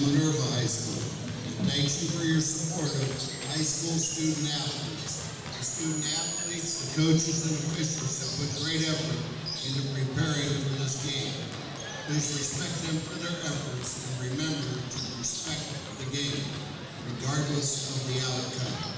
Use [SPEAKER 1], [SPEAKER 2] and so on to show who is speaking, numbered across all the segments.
[SPEAKER 1] Minerva High School. And thanks you for your support of high school student athletes. The student athletes, the coaches, and officials have put great effort into preparing for this game. Please respect them for their efforts and remember to respect the game, regardless of the outcome.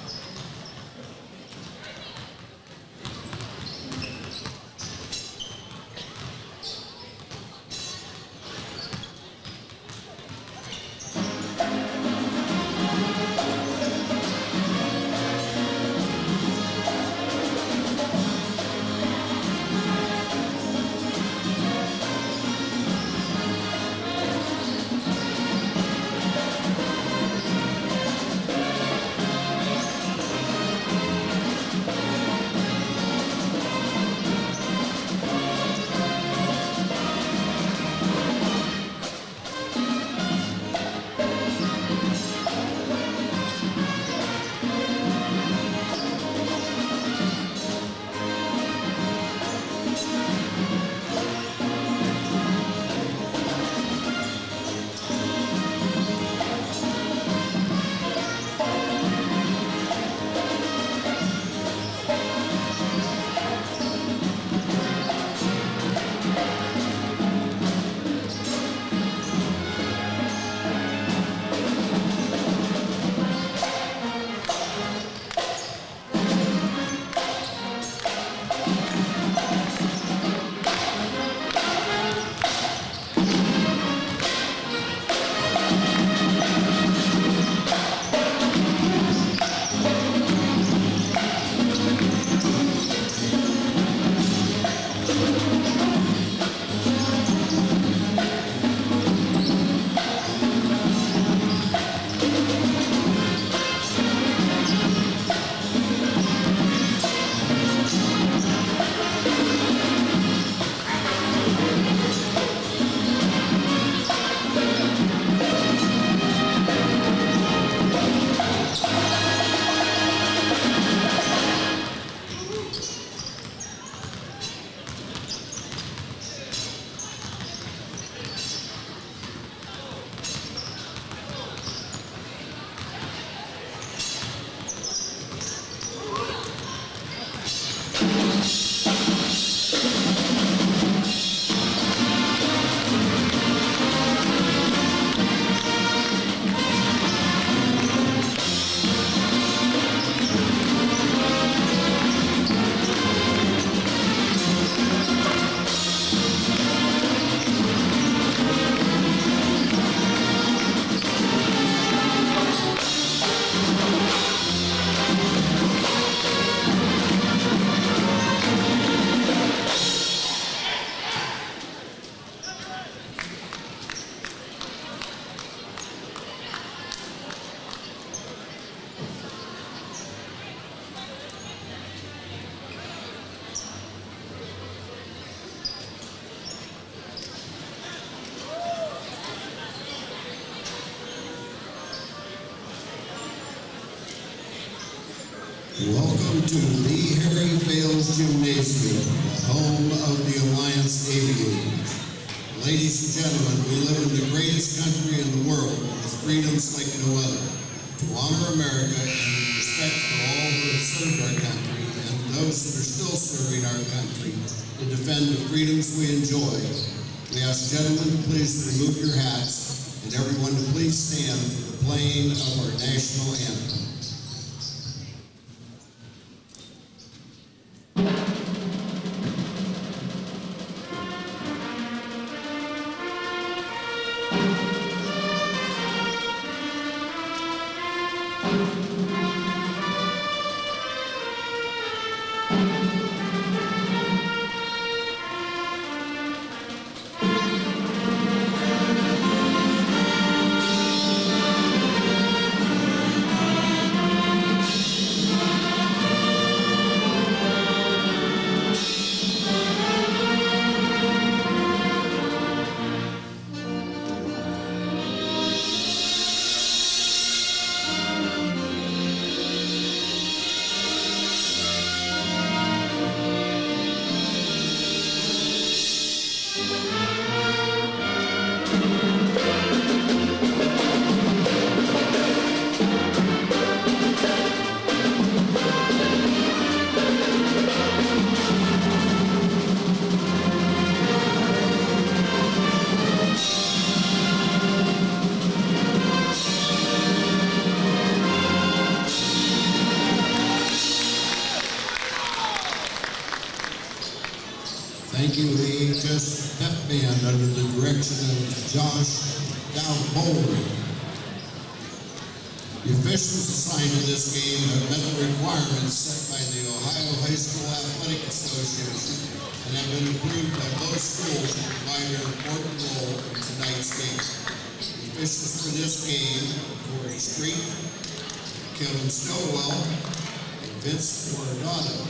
[SPEAKER 1] Welcome to Lee Harry Bales Gymnasium, the home of the Alliance Aviators. Ladies and gentlemen, we live in the greatest country in the world with freedoms like no other. To honor America and in respect for all who have served our country and those that are still serving our country to defend the freedoms we enjoy, we ask gentlemen to please remove your hats and everyone to please stand for the playing of our national anthem. The officials assigned to this game have met the requirements set by the Ohio High School Athletic Association and have been approved by both schools to provide an important role in tonight's game. The officials for this game are Corey Street, Kevin Stowell, and Vince Coronado.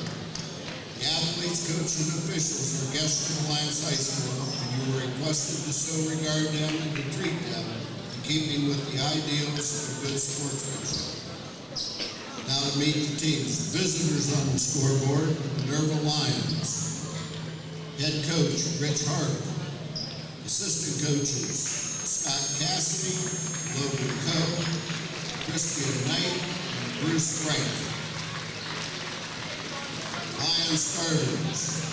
[SPEAKER 1] The athletes, coaches, and officials are guests from Alliance High School, and you are requested to so regard them and to treat them in keeping with the ideals of good sportsmanship. Now to meet the teams. Visitors on the scoreboard, Minerva Lions. Head coach, Rich Hart. Assistant coaches, Scott Cassidy, Logan Coe, Christian Knight, and Bruce Wright. Lions starters,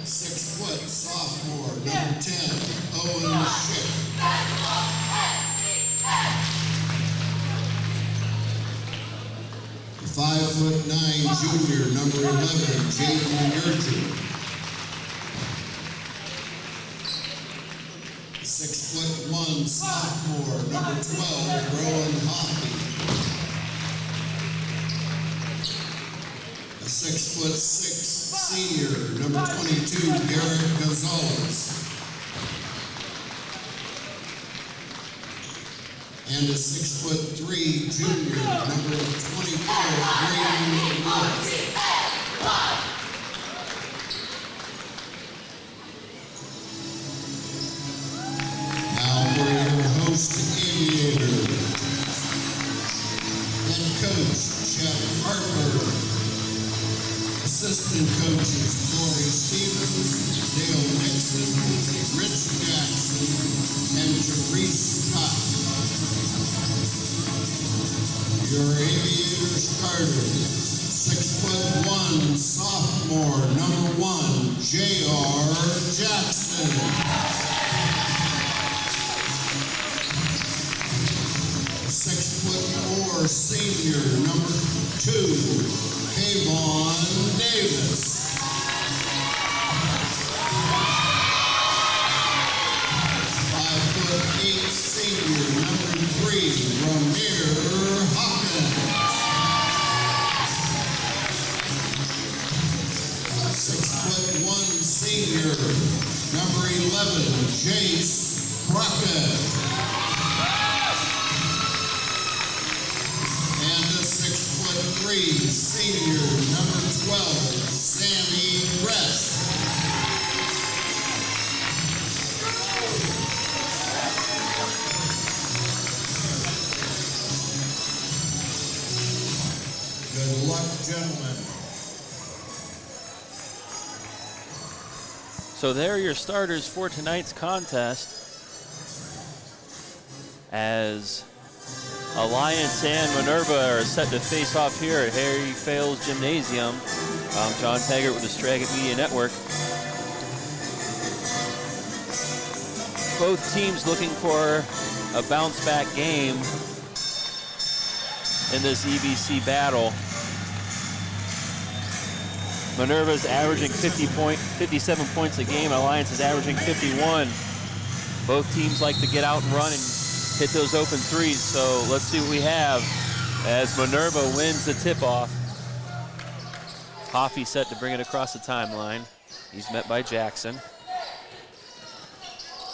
[SPEAKER 1] 6-foot sophomore, number 10, Owen Schick. 5'9" junior, number 11, Jaden Yurgen. 6'1" sophomore, number 12, Rowan Hoffey. 6'6" senior, number 22, Garrett Gonzalez. And a 6'3" junior, number 24, Brayden Willis. Now for your host, Aviators. Head coach, Chef Harper. Assistant coaches, Corey Stevens, Dale Nixon, Rich Jackson, and Therese Scott. Your Aviator starters, 6'1" sophomore, number 1, J.R. Jackson. 6'4" senior, number 2, Kayvon Davis. 5'8" senior, number 3, Ramir Hawkins. 6'1" senior, number 11, Jace Crockett. And a 6'3" senior, number 12, Sammy Rest. Good luck, gentlemen.
[SPEAKER 2] So there are your starters for tonight's contest, as Alliance and Minerva are set to face off here at Harry Fales Gymnasium. I'm John Taggart with the Straggett Media Network. Both teams looking for a bounce-back game in this EBC battle. Minerva's averaging 57 points a game. Alliance is averaging 51. Both teams like to get out and run and hit those open threes, so let's see what we have as Minerva wins the tip-off. Hoffey set to bring it across the timeline. He's met by Jackson.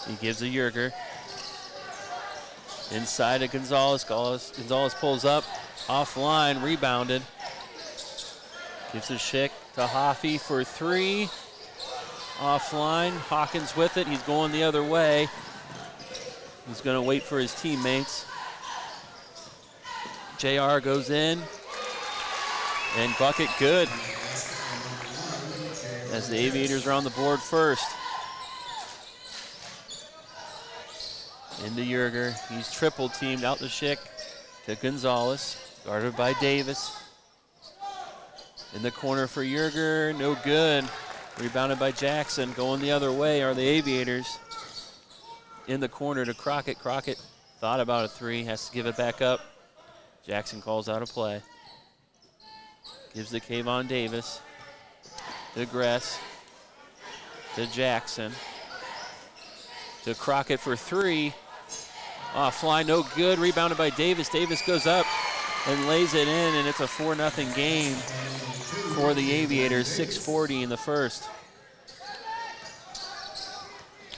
[SPEAKER 2] He gives a Yerger. Inside to Gonzalez. Gonzalez pulls up, offline, rebounded. Gives a Schick to Hoffey for 3. Offline, Hawkins with it. He's going the other way. He's going to wait for his teammates. JR goes in, and bucket good, as the Aviators are on the board first. Into Yerger. He's triple teamed out to Schick to Gonzalez, guarded by Davis. In the corner for Yerger, no good. Rebounded by Jackson. Going the other way are the Aviators. In the corner to Crockett. Crockett thought about a 3, has to give it back up. Jackson calls out a play. Gives to Kayvon Davis. To Gress. To Jackson. To Crockett for 3. Fly, no good. Rebounded by Davis. Davis goes up and lays it in, and it's a 4-0 game for the Aviators. 6:40 in the first.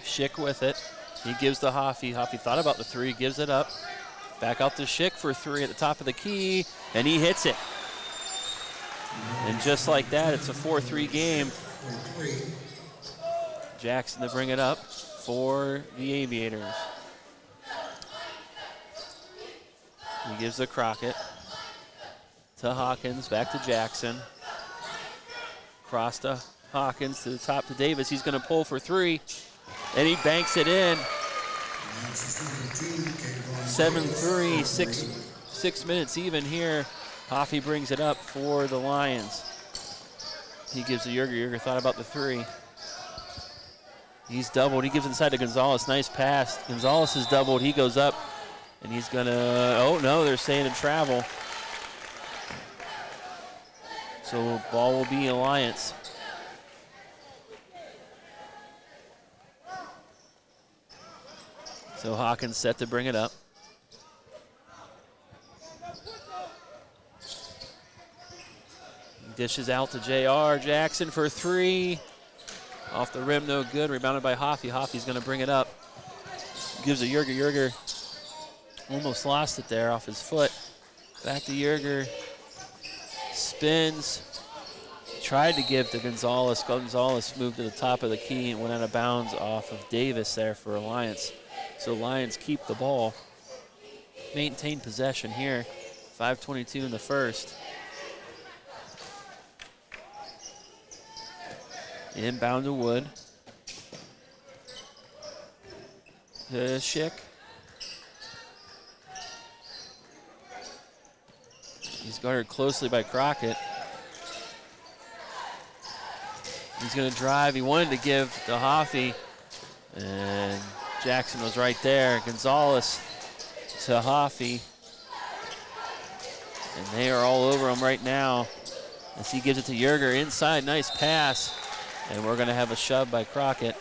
[SPEAKER 2] Schick with it. He gives to Hoffy. Hoffy thought about the three, gives it up. Back out to Schick for three at the top of the key, and he hits it. And just like that, it's a 4-3 game. Jackson to bring it up for the Aviators. He gives to Crockett. To Hawkins, back to Jackson. Cross to Hawkins, to the top to Davis. He's going to pull for three, and he banks it in. 7-3, 6 minutes even here. Hoffy brings it up for the Lions. He gives to Yerger. Yerger thought about the three. He's doubled. He gives inside to Gonzalez. Nice pass. Gonzalez is doubled. He goes up, and he's going to, oh no, they're saying to travel. So ball will be Alliance. So Hawkins set to bring it up. Dishes out to JR. Jackson for three. Off the rim, no good. Rebounded by Hoffy. Hoffy's going to bring it up. Gives a Yerger. Yerger almost lost it there off his foot. Back to Yerger. Spins. Tried to give to Gonzalez. Gonzalez moved to the top of the key and went out of bounds off of Davis there for Alliance. So Lions keep the ball. Maintain possession here. 5:22 in the first. Inbound to Wood. To Schick. He's guarded closely by Crockett. He's going to drive. He wanted to give to Hoffy, and Jackson was right there. Gonzalez to Hoffy. And they are all over him right now as he gives it to Yerger inside. Nice pass. And we're going to have a shove by Crockett.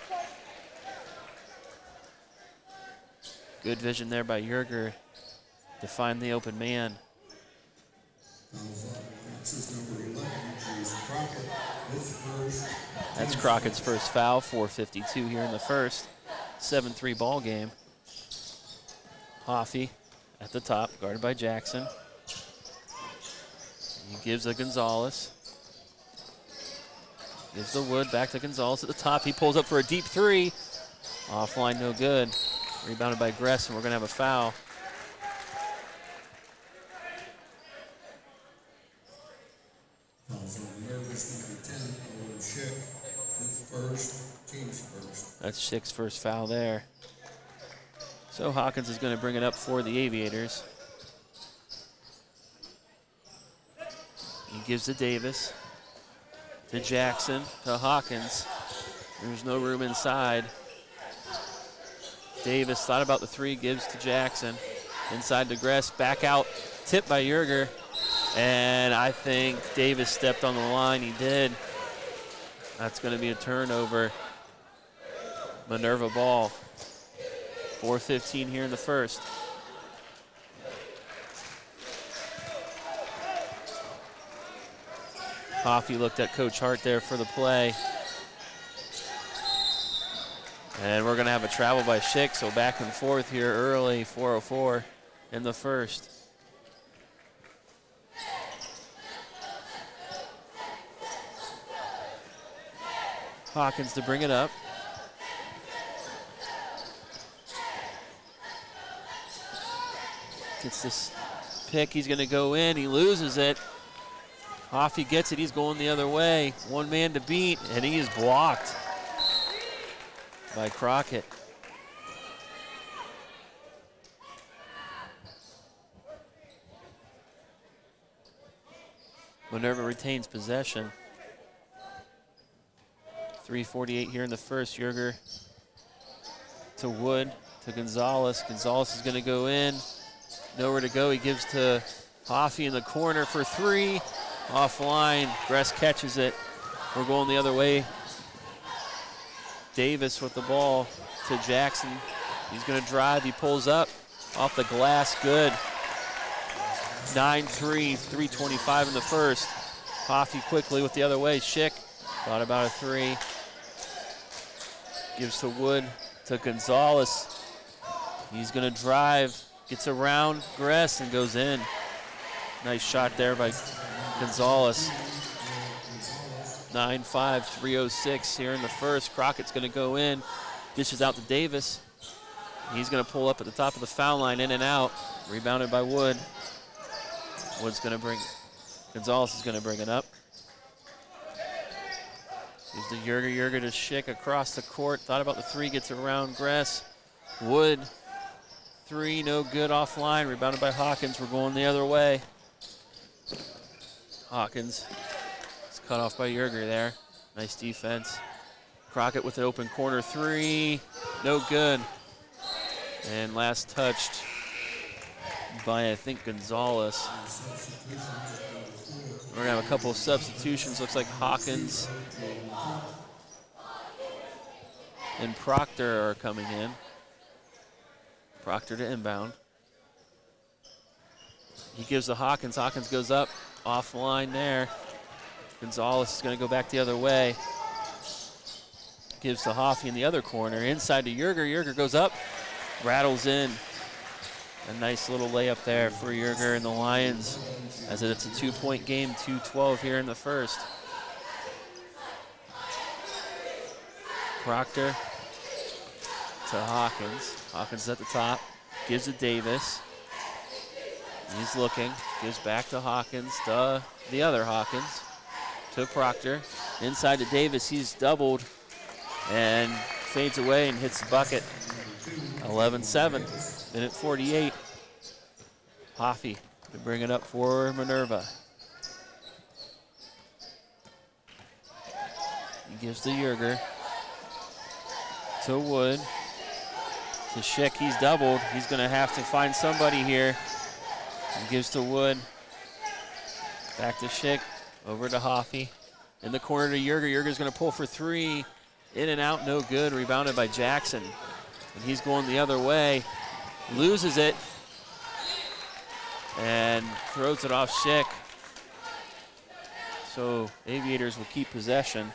[SPEAKER 2] Good vision there by Yerger to find the open man. That's Crockett's first foul. 4:52 here in the first. 7-3 ball game. Hoffy at the top, guarded by Jackson. He gives to Gonzalez. Gives the Wood back to Gonzalez at the top. He pulls up for a deep three. Offline, no good. Rebounded by Gress, and we're going to have a foul. That's Schick's first foul there. So Hawkins is going to bring it up for the Aviators. He gives to Davis. To Jackson, to Hawkins. There's no room inside. Davis thought about the three, gives to Jackson. Inside to Gress, back out, tipped by Yerger. And I think Davis stepped on the line, he did. That's gonna be a turnover. Minerva ball. 4:15 here in the first. Hoffy looked at Coach Hart there for the play. And we're going to have a travel by Schick, so back and forth here early, 4:04 in the first. Hawkins to bring it up. Gets this pick, he's going to go in, he loses it. Hoffy gets it, he's going the other way. One man to beat, and he is blocked by Crockett. Minerva retains possession. 3:48 here in the first. Yerger to Wood, to Gonzalez. Gonzalez is going to go in. Nowhere to go. He gives to Hoffy in the corner for three. Offline. Gress catches it. We're going the other way. Davis with the ball to Jackson. He's going to drive. He pulls up. off the glass, good. 9-3, 3:25 in the first. Hoffy quickly with the other way. Schick thought about a three. Gives to Wood, to Gonzalez. He's gonna drive, gets around Gress and goes in. Nice shot there by Gonzalez. 9-5, 3:06 here in the first. Crockett's gonna go in, dishes out to Davis. He's gonna pull up at the top of the foul line, in and out. Rebounded by Wood. Wood's gonna bring, Gonzalez is gonna bring it up. Gives the Yerger to Schick across the court. Thought about the three, gets around Gress. Wood, three, no good, offline. Rebounded by Hawkins. We're going the other way. Hawkins is cut off by Yerger there. Nice defense. Crockett with an open corner three, no good. And last touched by, I think, Gonzalez. We're gonna have a couple of substitutions. Looks like Hawkins and Proctor are coming in. Proctor to inbound. He gives to Hawkins. Hawkins goes up, offline there. Gonzalez is gonna go back the other way. Gives to Hoffy in the other corner. Inside to Yerger. Yerger goes up, rattles in. A nice little layup there for Yerger and the Lions, as it's a 2-point game, 2:12 here in the first. Proctor to Hawkins. Hawkins at the top, gives to Davis. He's looking, gives back to Hawkins, to the other Hawkins, to Proctor. Inside to Davis, he's doubled and fades away and hits the bucket. 11-7, minute 48. Hoffy to bring it up for Minerva. He gives to Yerger, to Wood, to Schick. He's doubled. He's going to have to find somebody here. He gives to Wood, back to Schick, over to Hoffy. In the corner to Yerger. Yerger's going to pull for three. In and out, no good. Rebounded by Jackson. And he's going the other way. Loses it. And throws it off Schick. So Aviators will keep possession.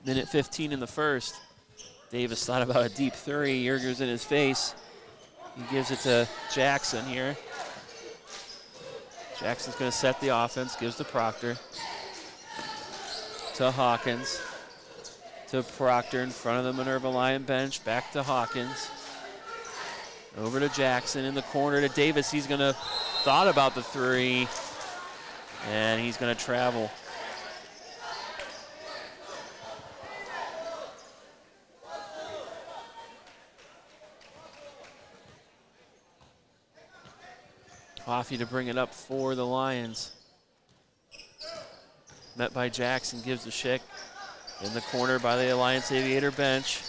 [SPEAKER 2] Minute 15 in the first. Davis thought about a deep three. Yerger's in his face. He gives it to Jackson here. Jackson's going to set the offense, gives to Proctor, to Hawkins, to Proctor in front of the Minerva Lion bench, back to Hawkins, over to Jackson in the corner to Davis. He's going to thought about the three, and he's going to travel. Hoffy to bring it up for the Lions. Met by Jackson, gives to Schick. In the corner by the Alliance Aviator bench.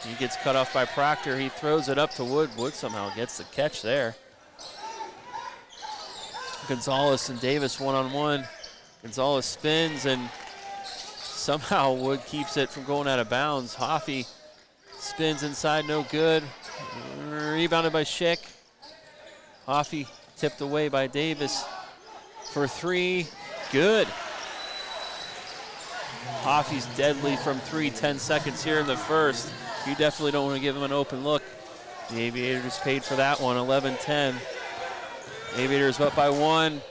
[SPEAKER 2] He gets cut off by Proctor. He throws it up to Wood. Wood somehow gets the catch there. Gonzalez and Davis one-on-one. Gonzalez spins and somehow Wood keeps it from going out of bounds. Hoffy spins inside, no good. Rebounded by Schick. Hoffy tipped away by Davis for three, good. Hoffy's deadly from three, 10 seconds here in the first. You definitely don't want to give him an open look. The Aviators paid for that one, 11-10. Aviators up by one.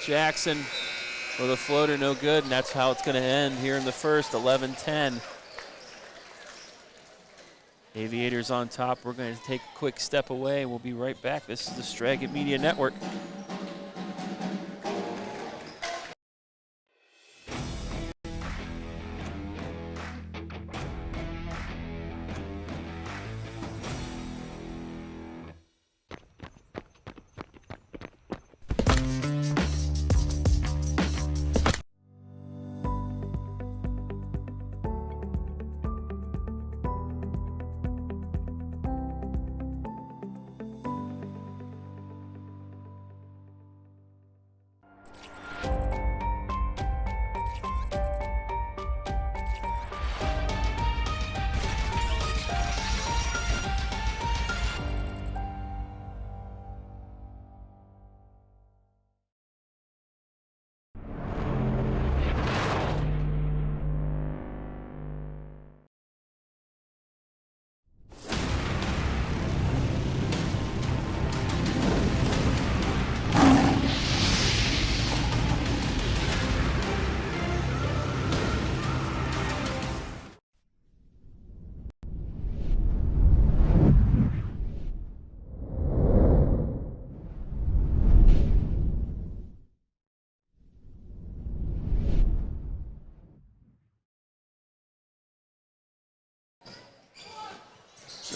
[SPEAKER 2] Jackson with a floater, no good, and that's how it's going to end here in the first, 11-10. Aviators on top. We're going to take a quick step away. We'll be right back. This is the Straggett Media Network.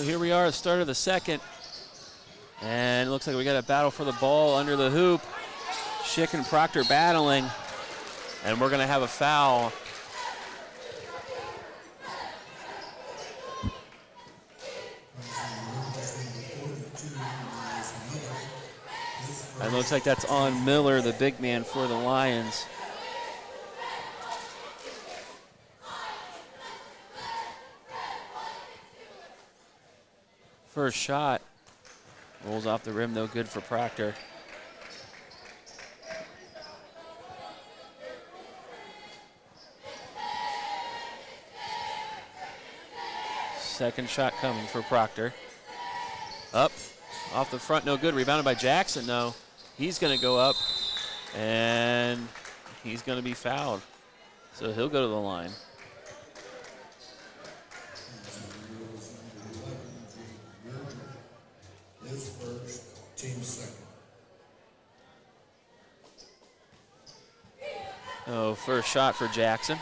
[SPEAKER 2] So here we are at the start of the second. And it looks like we got a battle for the ball under the hoop. Schick and Proctor battling. And we're going to have a foul. And it looks like that's on Miller, the big man for the Lions. First shot rolls off the rim, no good for Proctor. Second shot coming for Proctor. Up, off the front, no good. Rebounded by Jackson, though. He's going to go up, and he's going to be fouled. So he'll go to the line.
[SPEAKER 1] His first, team second.
[SPEAKER 2] Oh, first shot for Jackson.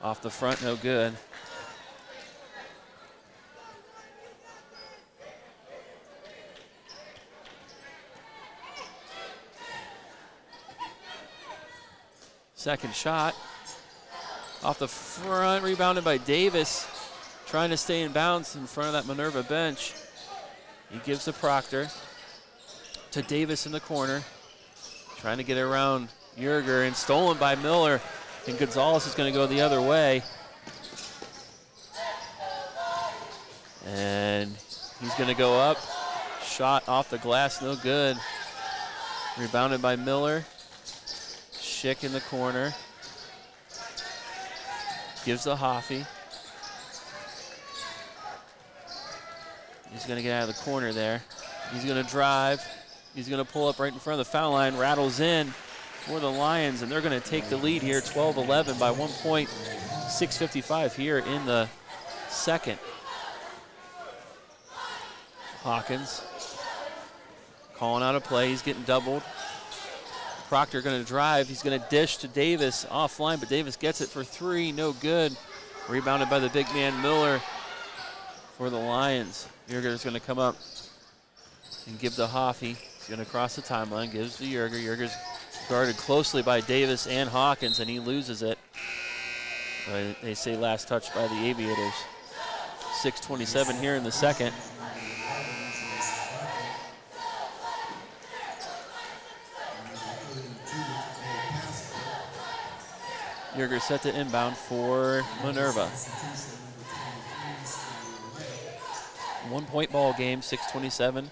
[SPEAKER 2] Off the front, no good. Second shot. Off the front, rebounded by Davis. Trying to stay in bounds in front of that Minerva bench. He gives to Proctor. To Davis in the corner. Trying to get it around Yerger, and stolen by Miller. And Gonzalez is going to go the other way. And he's going to go up. Shot off the glass, no good. Rebounded by Miller. Schick in the corner. Gives to Hoffey. He's going to get out of the corner there. He's going to drive. He's going to pull up right in front of the foul line. Rattles in for the Lions, and they're going to take the lead here 12-11 by 1 point. 6:55 here in the second. Hawkins calling out a play. He's getting doubled. Proctor going to drive. He's going to dish to Davis offline, but Davis gets it for three. No good. Rebounded by the big man Miller for the Lions. Yerger's going to come up and give to Hoffey. He's going to cross the timeline, gives to Yerger. Yerger's guarded closely by Davis and Hawkins, and he loses it. They say last touch by the Aviators. 6:27 here in the second. Yerger set to inbound for Minerva. 1 point ball game, 6:27,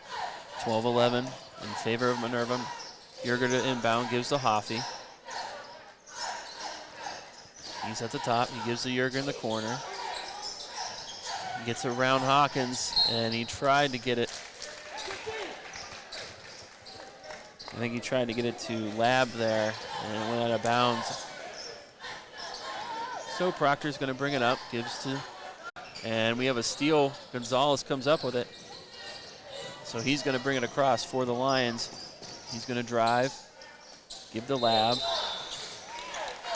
[SPEAKER 2] 12-11 in favor of Minerva. Yerger to inbound, gives to Hoffey. He's at the top, he gives to Yerger in the corner. He gets around Hawkins, and he tried to get it. I think he tried to get it to Lab there, and it went out of bounds. So Proctor's going to bring it up, gives to, and we have a steal. Gonzalez comes up with it. So he's going to bring it across for the Lions. He's going to drive, give the Lab,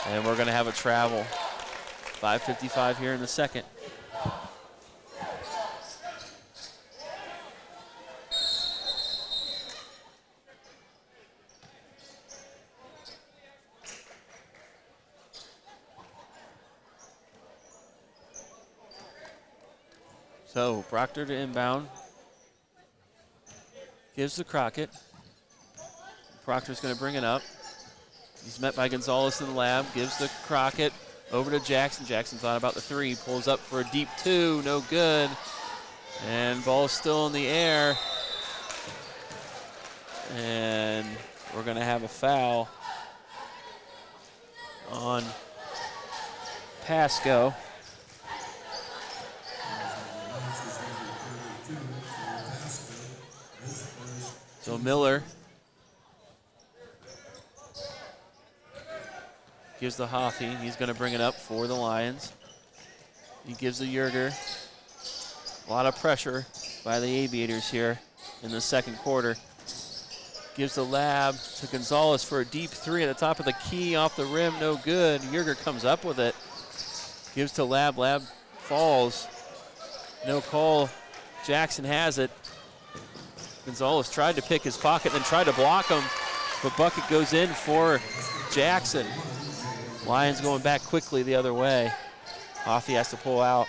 [SPEAKER 2] and we're going to have a travel. 5:55 here in the second. So Proctor to inbound. Gives to Crockett. Proctor's going to bring it up. He's met by Gonzalez in the Lab. Gives to Crockett. Over to Jackson. Jackson thought about the three. Pulls up for a deep two. No good. And ball's still in the air. And we're going to have a foul on Pasco. So Miller gives the Hoffey. He's going to bring it up for the Lions. He gives the Yerger. A lot of pressure by the Aviators here in the second quarter. Gives the Lab to Gonzalez for a deep three at the top of the key, off the rim, no good. Yerger comes up with it. Gives to Lab. Lab falls. No call. Jackson has it. Gonzalez tried to pick his pocket, then tried to block him, but bucket goes in for Jackson. Lions going back quickly the other way. Hoffey has to pull out.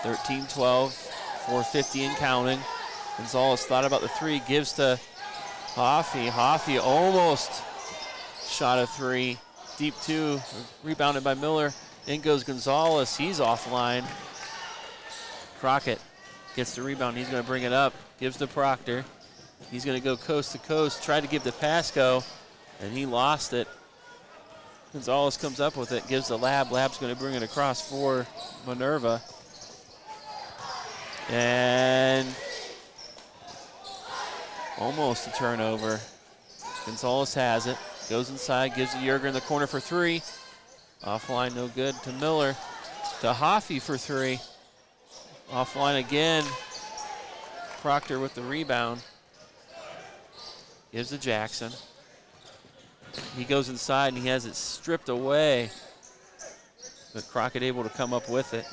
[SPEAKER 2] 13-12, 4:50 and counting. Gonzalez thought about the three, gives to Hoffey. Hoffey almost shot a three. Deep two, rebounded by Miller. In goes Gonzalez, he's offline. Crockett gets the rebound, he's gonna bring it up, gives to Proctor. He's gonna go coast to coast, tried to give to Pasco, and he lost it. Gonzalez comes up with it, gives to Lab. Lab's gonna bring it across for Minerva. And almost a turnover. Gonzalez has it, goes inside, gives to Yerger in the corner for three. Offline, no good to Miller. To Hoffey for three. Offline again. Proctor with the rebound. Gives to Jackson. He goes inside and he has it stripped away. But Crockett able to come up with it.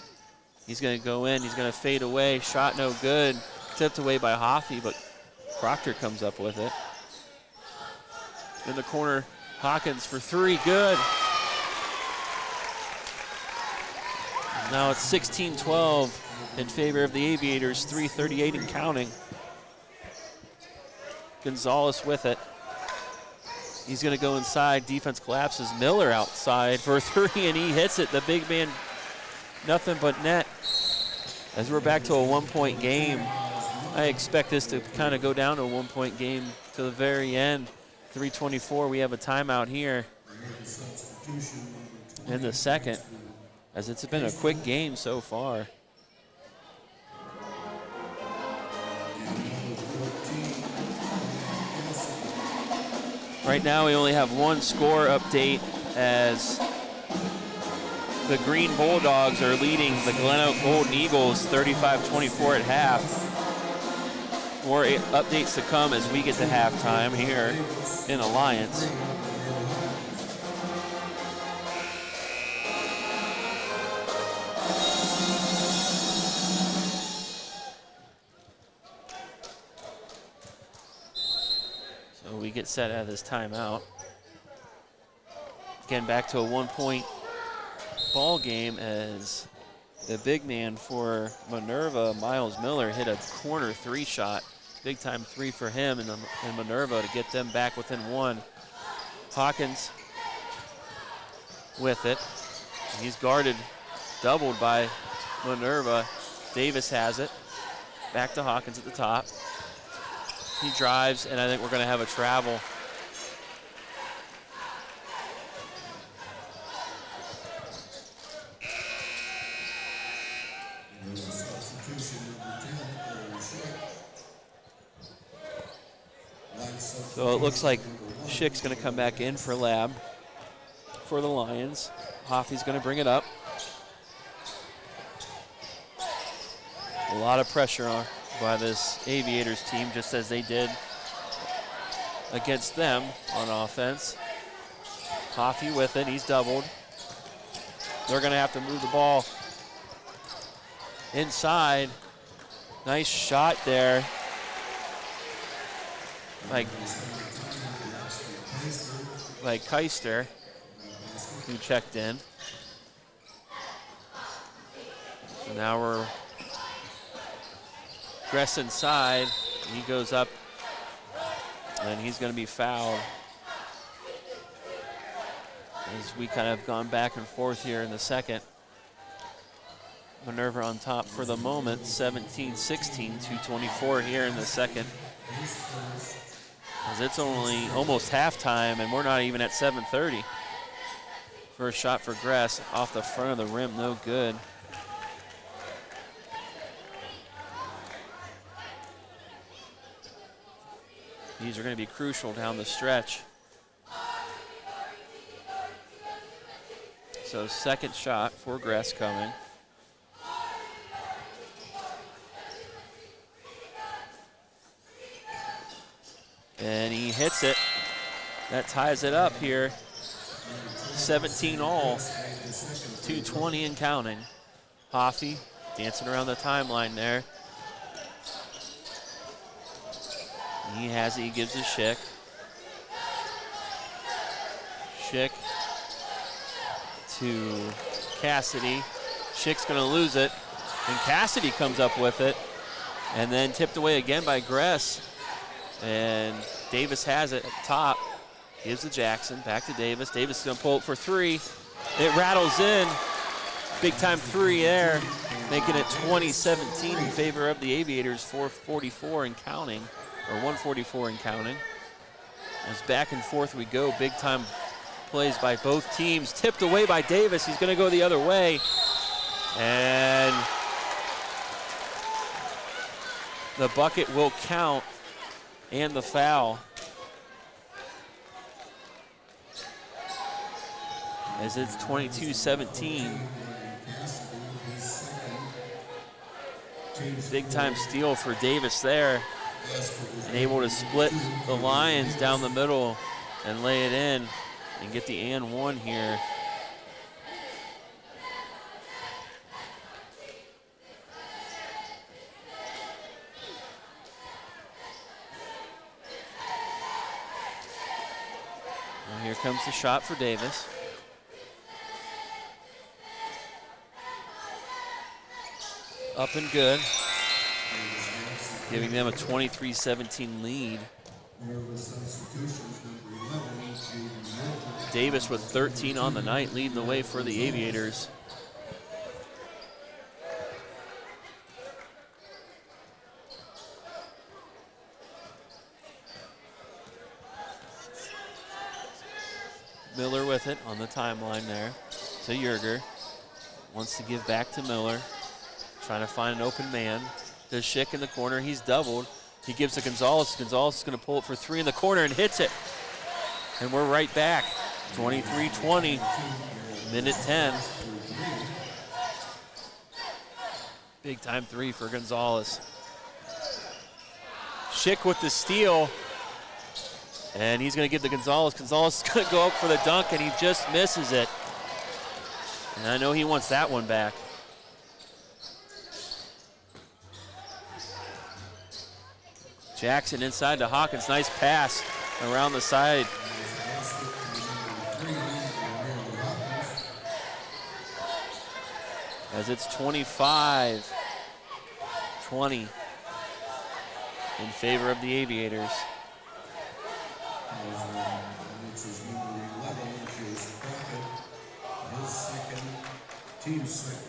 [SPEAKER 2] He's going to go in, he's going to fade away. Shot no good. Tipped away by Hoffey, but Proctor comes up with it. In the corner, Hawkins for three, good. Now it's 16-12 in favor of the Aviators, 3:38 and counting. Gonzalez with it. He's gonna go inside, defense collapses. Miller outside for three, and he hits it. The big man, nothing but net. As we're back to a 1-point game, I expect this to kind of go down to a 1-point game to the very end. 3:24, we have a timeout here in the second, as it's been a quick game so far. Right now we only have one score update, as the Green Bulldogs are leading the Glen Oak Golden Eagles 35-24 at half. More updates to come as we get to halftime here in Alliance. So we get set out of this timeout. Again, back to a 1-point ball game, as the big man for Minerva, Miles Miller, hit a corner three shot. Big time three for him and Minerva to get them back within one. Hawkins with it. He's guarded, doubled by Minerva. Davis has it. Back to Hawkins at the top. He drives, and I think we're going to have a travel. So it looks like Schick's going to come back in for Lab for the Lions. Hoffey's going to bring it up. A lot of pressure on by this Aviators team, just as they did against them on offense. Hoffey with it, he's doubled. They're going to have to move the ball inside. Nice shot there by Keister, who checked in. So now we're Gress inside. He goes up, and he's going to be fouled. As we kind of gone back and forth here in the second. Minerva on top for the moment, 17-16, 2:24 here in the second. As it's only almost halftime, and we're not even at 7:30. First shot for Gress off the front of the rim, no good. These are going to be crucial down the stretch. So second shot for Gress coming. And he hits it. That ties it up here. 17 all, 220 and counting. Hoffey dancing around the timeline there. He has it, he gives to Schick. Schick to Cassidy. Schick's gonna lose it, and Cassidy comes up with it, and then tipped away again by Gress. And Davis has it at the top. Gives to Jackson, back to Davis. Davis is gonna pull it for three. It rattles in. Big time three there, making it 20-17 in favor of the Aviators, 444 and counting, or 144 and counting. As back and forth we go, big time plays by both teams. Tipped away by Davis, he's gonna go the other way. And the bucket will count and the foul. As it's 22-17. Big time steal for Davis there. And able to split the Lions down the middle and lay it in and get the and one here. Well, here comes the shot for Davis. Up and good, giving them a 23-17 lead. Davis with 13 on the night, leading the way for the Aviators. Miller with it on the timeline there to Yerger. Wants to give back to Miller. Trying to find an open man. There's Schick in the corner. He's doubled. He gives to Gonzalez. Gonzalez is going to pull it for three in the corner and hits it. And we're right back. 23-20, minute 10. Big time three for Gonzalez. Schick with the steal. And he's going to give to Gonzalez. Gonzalez is going to go up for the dunk, and he just misses it. And I know he wants that one back. Jackson inside to Hawkins, nice pass around the side. As it's 25-20 in favor of the Aviators.
[SPEAKER 1] Team second.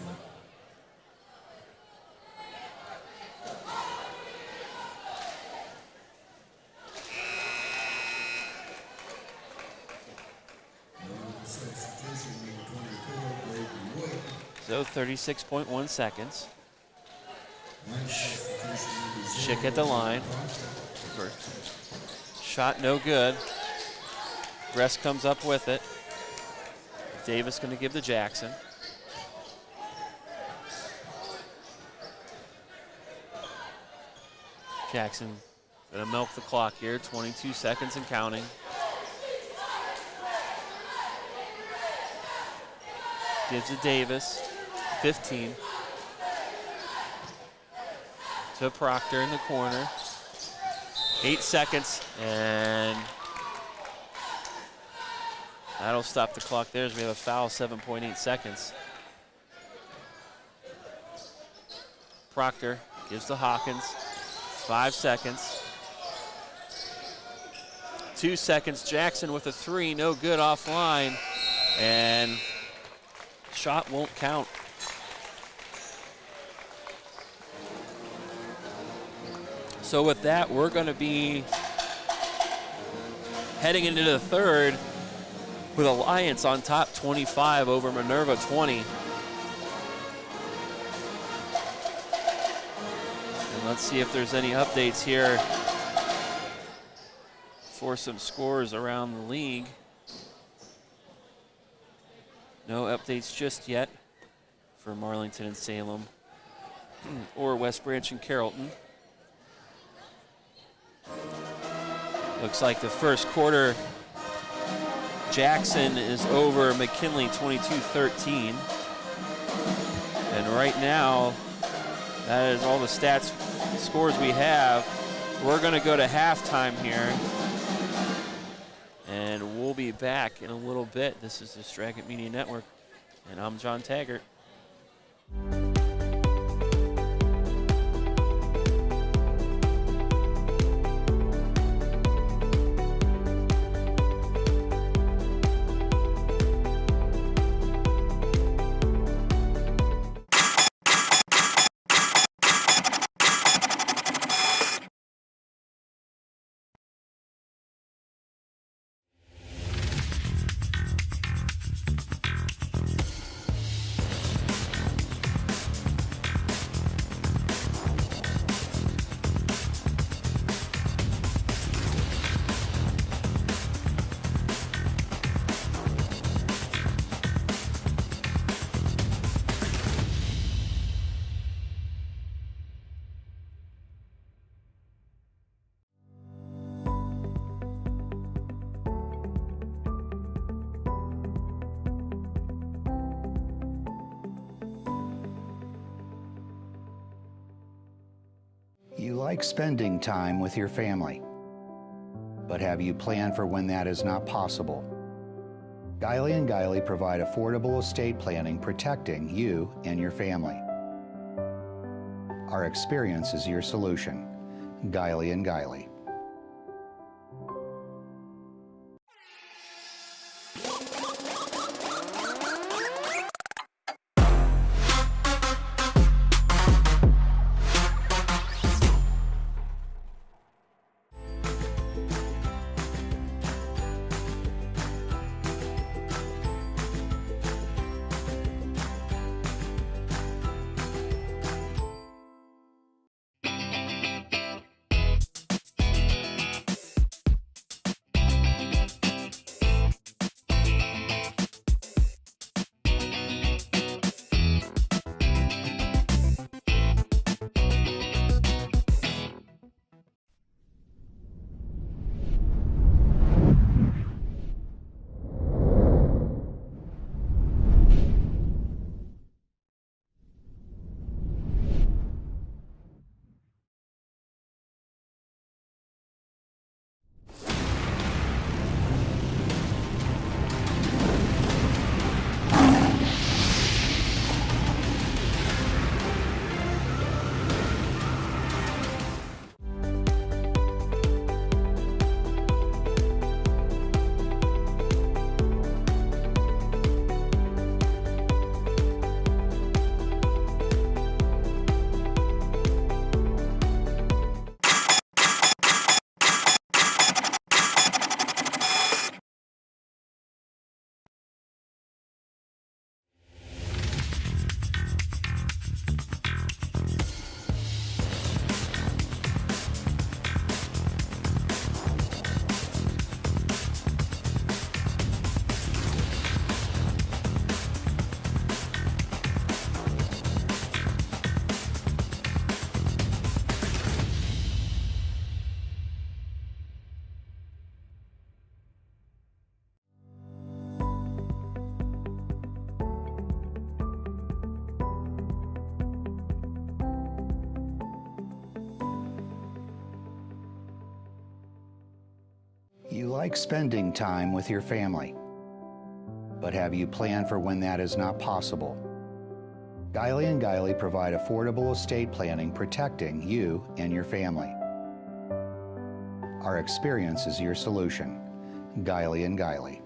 [SPEAKER 2] So 36.1 seconds. Schick at the line. Shot no good. Gress comes up with it. Davis going to give to Jackson. Jackson going to milk the clock here. 22 seconds and counting. Gives to Davis. 15. To Proctor in the corner. 8 seconds, and that'll stop the clock there as we have a foul, 7.8 seconds. Proctor gives to Hawkins. 5 seconds. 2 seconds. Jackson with a three, no good offline, and shot won't count. So with that, we're going to be heading into the third with Alliance on top 25 over Minerva 20. And let's see if there's any updates here for some scores around the league. No updates just yet for Marlington and Salem or West Branch and Carrollton. Looks like the first quarter Jackson is over McKinley 22-13. And right now, that is all the scores we have. We're going to go to halftime here. And we'll be back in a little bit. This is the Straggett Media Network, and I'm John Taggart.
[SPEAKER 3] You like spending time with your family, but have you planned for when that is not possible? Guiley & Guiley provide affordable estate planning protecting you and your family. Our experience is your solution. Guiley & Guiley. You like spending time with your family, but have you planned for when that is not possible? Guiley & Guiley provide affordable estate planning protecting you and your family. Our experience is your solution. Guiley & Guiley.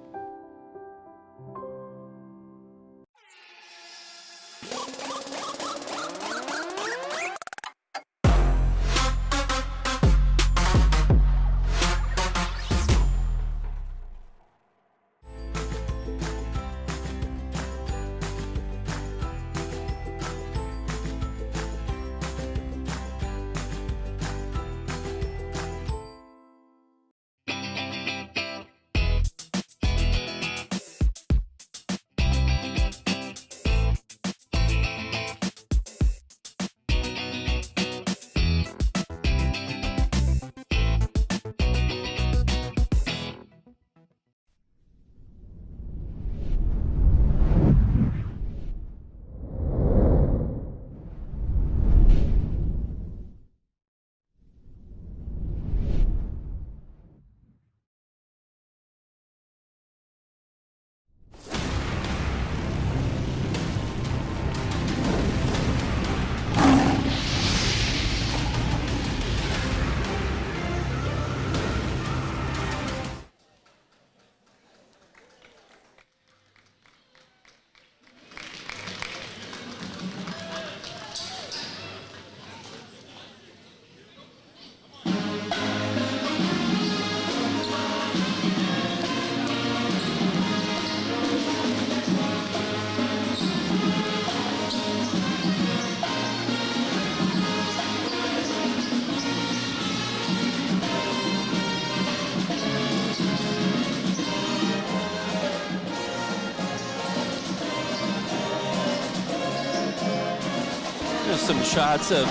[SPEAKER 2] some shots of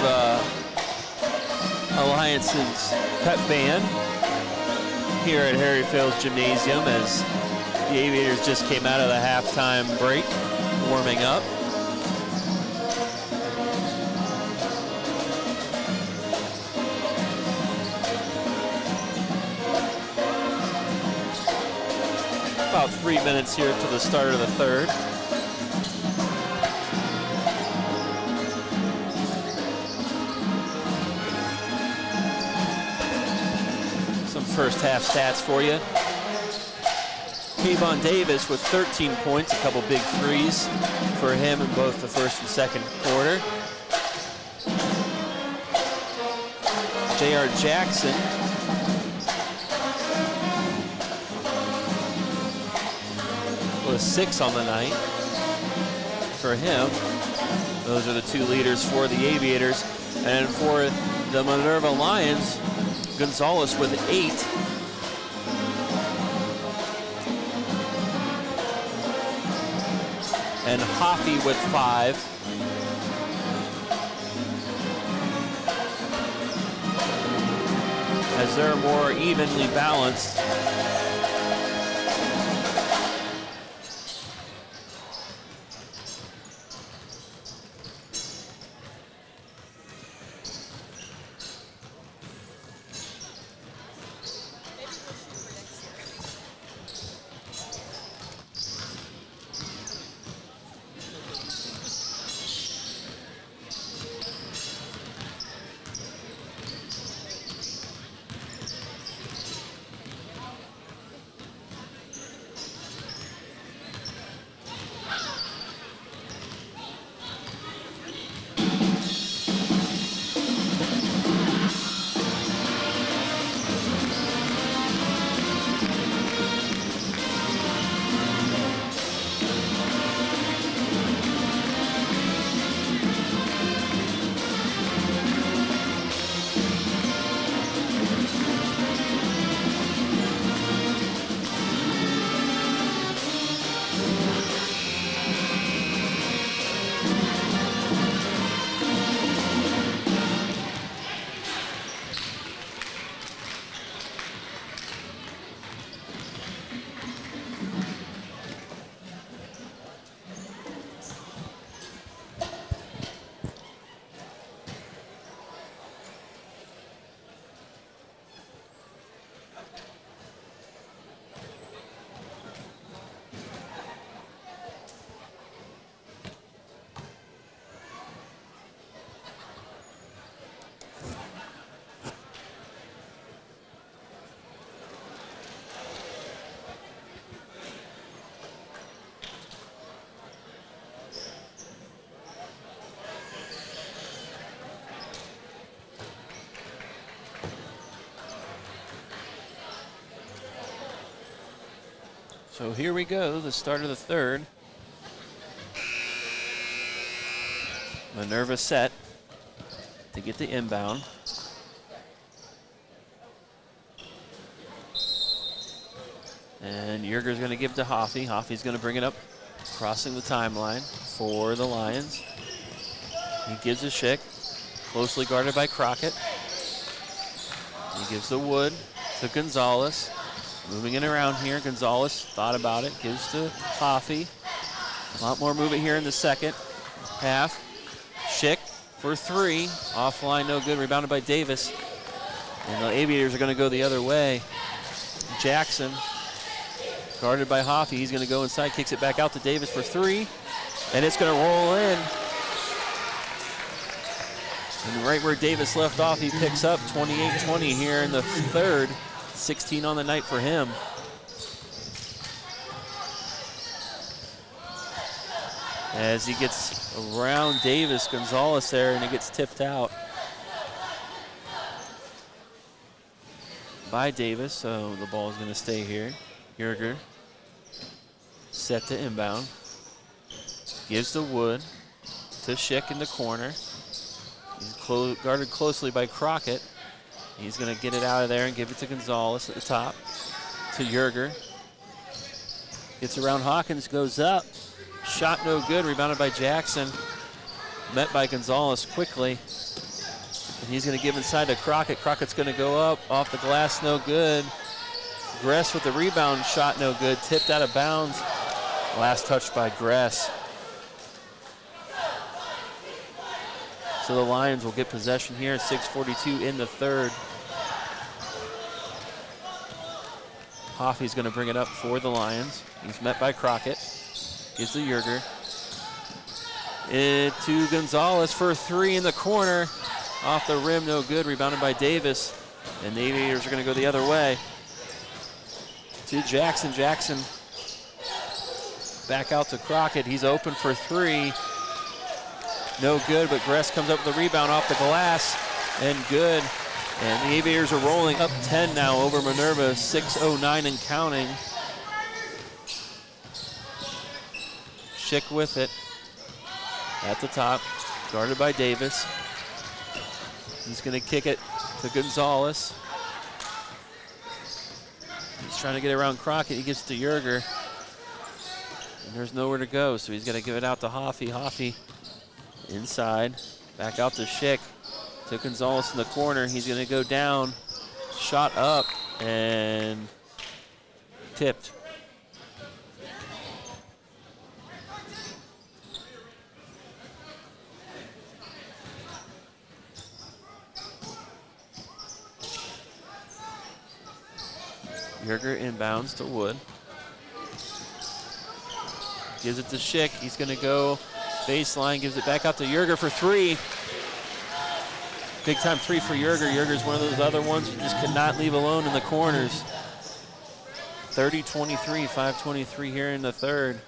[SPEAKER 2] Alliance's pep band here at Harry Fields Gymnasium as the Aviators just came out of the halftime break, warming up. About 3 minutes here to the start of the third. Some first half stats for you. Kayvon Davis with 13 points, a couple big threes for him in both the first and second quarter. J.R. Jackson with 6 on the night for him. Those are the two leaders for the Aviators. And for the Minerva Lions, Gonzalez with 8. And Hoffy with 5. As they're more evenly balanced. So here we go, the start of the third. Minerva set to get the inbound. And Yerger's going to give to Hoffy. Hoffy's going to bring it up, crossing the timeline for the Lions. He gives a Schick, closely guarded by Crockett. He gives the Wood to Gonzalez. Moving it around here, Gonzalez thought about it, gives to Hoffy. A lot more movement here in the second half. Schick for 3, offline, no good, rebounded by Davis. And the Aviators are going to go the other way. Jackson, guarded by Hoffy, he's going to go inside, kicks it back out to Davis for 3, and it's going to roll in. And right where Davis left off, he picks up 28-20 here in the third. 16 on the night for him. As he gets around Davis, Gonzalez there, and it gets tipped out by Davis, so the ball is going to stay here. Yerger set to inbound. Gives to Wood to Schick in the corner. He's guarded closely by Crockett. He's going to get it out of there and give it to Gonzalez at the top. To Yerger. Gets around Hawkins, goes up. Shot no good, rebounded by Jackson. met by Gonzalez quickly. And he's going to give inside to Crockett. Crockett's going to go up, off the glass, no good. Gress with the rebound shot, no good. Tipped out of bounds. Last touch by Gress. So the Lions will get possession here, 6:42 in the third. Hoffey's going to bring it up for the Lions. He's met by Crockett. Gives to Yerger. It to Gonzalez for three in the corner. Off the rim, no good. Rebounded by Davis. And the Aviators are going to go the other way. To Jackson. Jackson back out to Crockett. He's open for three. No good, but Gress comes up with the rebound off the glass. And good. And the Aviators are rolling up 10 now over Minerva. 6:09 and counting. Schick with it. At the top. Guarded by Davis. He's going to kick it to Gonzalez. He's trying to get around Crockett. He gets to Yerger. And there's nowhere to go, so he's got to give it out to Hoffey. Hoffey inside. Back out to Schick. To Gonzalez in the corner. He's going to go down. Shot up and tipped. Yerger inbounds to Wood. Gives it to Schick. He's going to go baseline. Gives it back out to Yerger for three. Big time three for Yerger. Yerger's one of those other ones you just cannot leave alone in the corners. 30-23, 5:23 here in the third.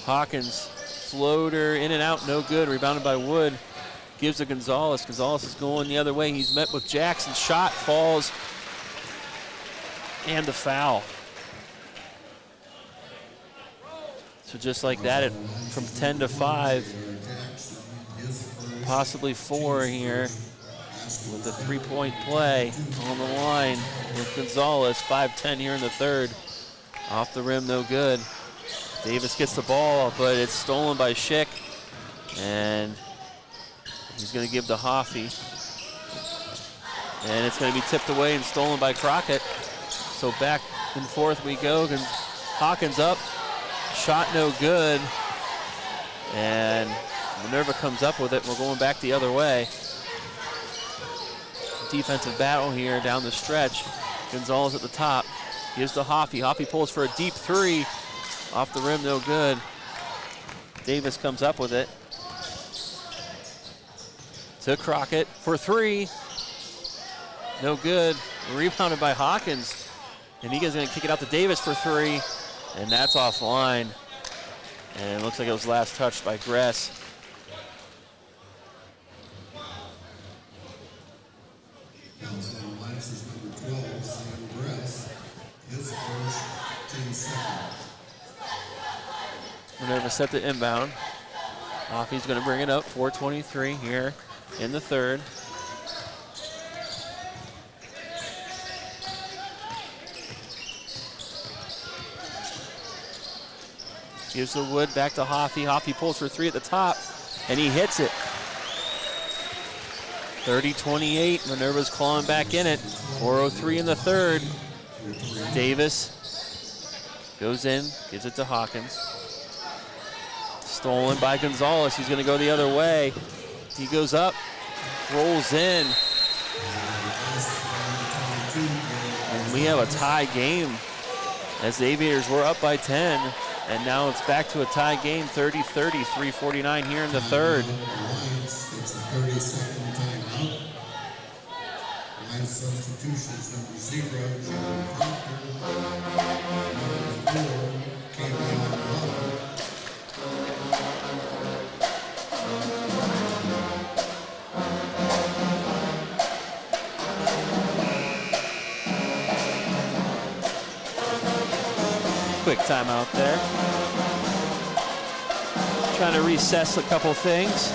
[SPEAKER 2] Hawkins, floater in and out, no good. Rebounded by Wood. Gives to Gonzalez. Gonzalez is going the other way. He's met with Jackson. Shot falls. And the foul. So just like that, from 10 to 5, possibly 4 here with the three-point play on the line with Gonzalez. 5:10 here in the third. Off the rim, no good. Davis gets the ball, but it's stolen by Schick. And he's going to give to Hoffey. And it's going to be tipped away and stolen by Crockett. So back and forth we go. Hawkins up. Shot no good. And Minerva comes up with it. We're going back the other way. Defensive battle here down the stretch. Gonzalez at the top. Gives to Hoffey. Hoffey pulls for a deep three. Off the rim, no good. Davis comes up with it. To Crockett for three. No good. Rebounded by Hawkins. And he is going to kick it out to Davis for three. And that's offline. And it looks like it was last touched by Gress. Minerva set the inbound. Hoffey's going to bring it up. 4:23 here in the third. Gives the Wood back to Hoffey. Hoffey pulls for three at the top, and he hits it. 30-28. Minerva's clawing back in it. 4:03 in the third. Davis goes in, gives it to Hawkins. Stolen by Gonzalez. He's going to go the other way. He goes up, rolls in. And we have a tie game as the Aviators were up by 10. And now it's back to a tie game, 30-30, 3:49 here in the third.
[SPEAKER 1] It's a 30-second timeout. Line substitutions, number 0, John Proctor. Number 4, Cameron Butler.
[SPEAKER 2] Quick timeout there. Trying to recess a couple things.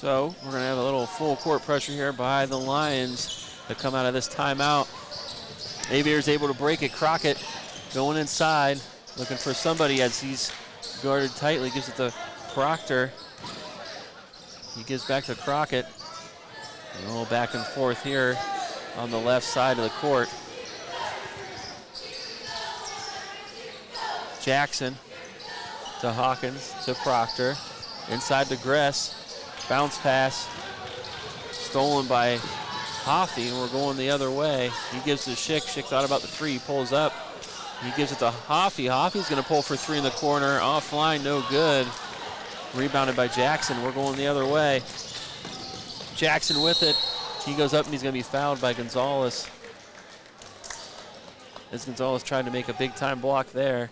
[SPEAKER 2] So we're going to have a little full court pressure here by the Lions to come out of this timeout. Aviators able to break it. Crockett going inside, looking for somebody as he's guarded tightly. Gives it to Proctor. He gives back to Crockett. A little back and forth here on the left side of the court. Jackson to Hawkins to Proctor. Inside to Gress. Bounce pass. Stolen by Hoffey, and we're going the other way. He gives to Schick. Schick thought about the three. He pulls up. He gives it to Hoffey. Hoffey's going to pull for three in the corner. Offline, no good. Rebounded by Jackson. We're going the other way. Jackson with it. He goes up and he's going to be fouled by Gonzalez. As Gonzalez tried to make a big time block there.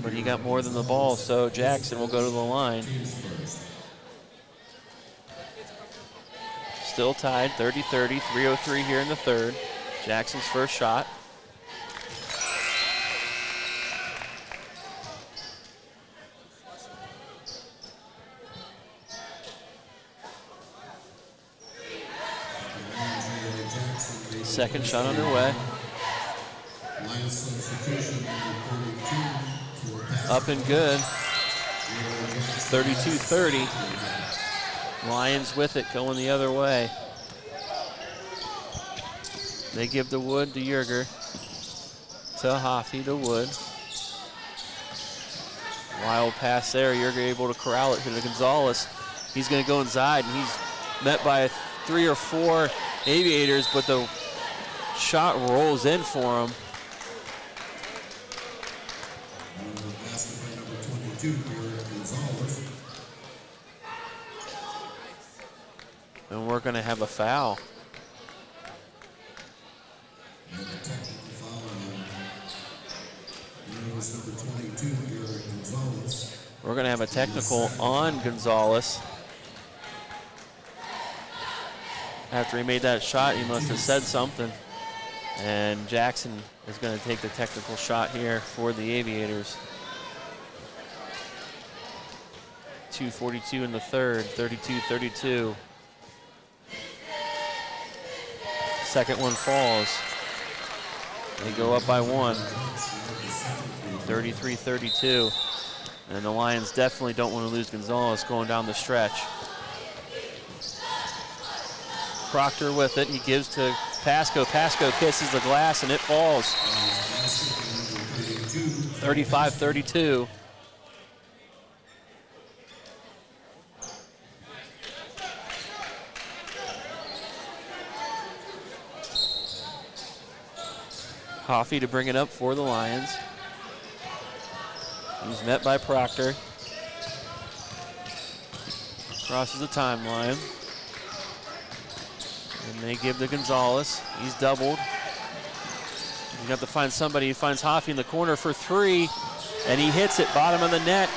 [SPEAKER 2] But he got more than the ball, so Jackson will go to the line. Still tied, 30-30, 3:03 here in the third. Jackson's first shot. Second shot underway. Up and good. 32-30. Lions with it, going the other way. They give the Wood to Yerger. To Hoffey to Wood. Wild pass there. Yerger able to corral it to Gonzalez. He's going to go inside, and he's met by 3 or 4 Aviators, but the shot rolls in for him. And we're going to have a foul. We're going to have a technical on Gonzalez. After he made that shot, he must have said something. And Jackson is going to take the technical shot here for the Aviators. 2:42 in the third, 32-32. Second one falls. They go up by 1. 33-32. And the Lions definitely don't want to lose Gonzalez going down the stretch. Proctor with it. He gives to Pasco. Pasco kisses the glass and it falls. 35-32. Hoffey to bring it up for the Lions. He's met by Proctor. Crosses the timeline. And they give to Gonzalez. He's doubled. You have to find somebody. He finds Hoffey in the corner for 3, and he hits it bottom of the net.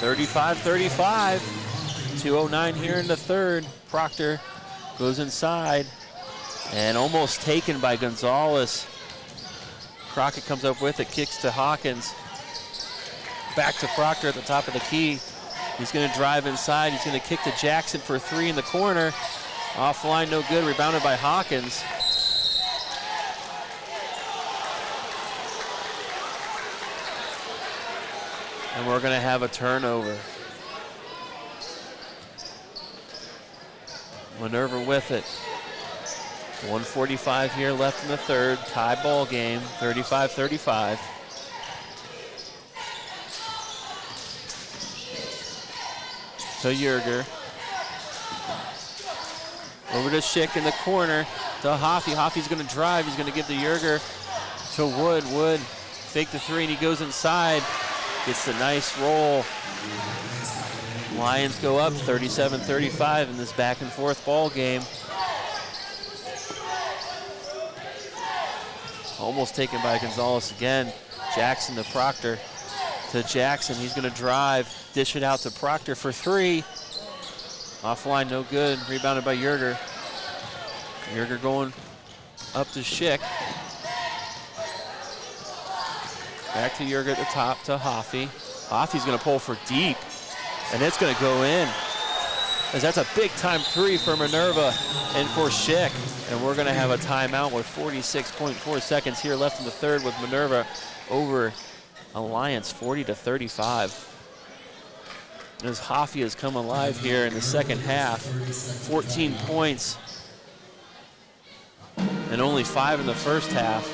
[SPEAKER 2] 35-35. 2:09 here in the third. Proctor goes inside and almost taken by Gonzalez. Crockett comes up with it, kicks to Hawkins. Back to Proctor at the top of the key. He's going to drive inside. He's going to kick to Jackson for 3 in the corner. Offline, no good. Rebounded by Hawkins. And we're going to have a turnover. Minerva with it. 1:45 here left in the third. Tie ball game, 35-35. To Yerger. Over to Schick in the corner to Hoffey. Hoffey's going to drive. He's going to give the Yerger to Wood. Wood fake the 3 and he goes inside. Gets the nice roll. Lions go up 37-35 in this back and forth ball game. Almost taken by Gonzalez again. Jackson to Proctor. To Jackson. He's going to drive. Dish it out to Proctor for 3. Offline, no good. Rebounded by Yerger. Yerger going up to Schick. Back to Yerger at the top to Hoffey. Hoffey's going to pull for deep. And it's going to go in, as that's a big-time three for Minerva and for Schick. And we're going to have a timeout with 46.4 seconds here left in the third, with Minerva over Alliance 40-35. As Hoffy has come alive here in the second half, 14 points and only 5 in the first half,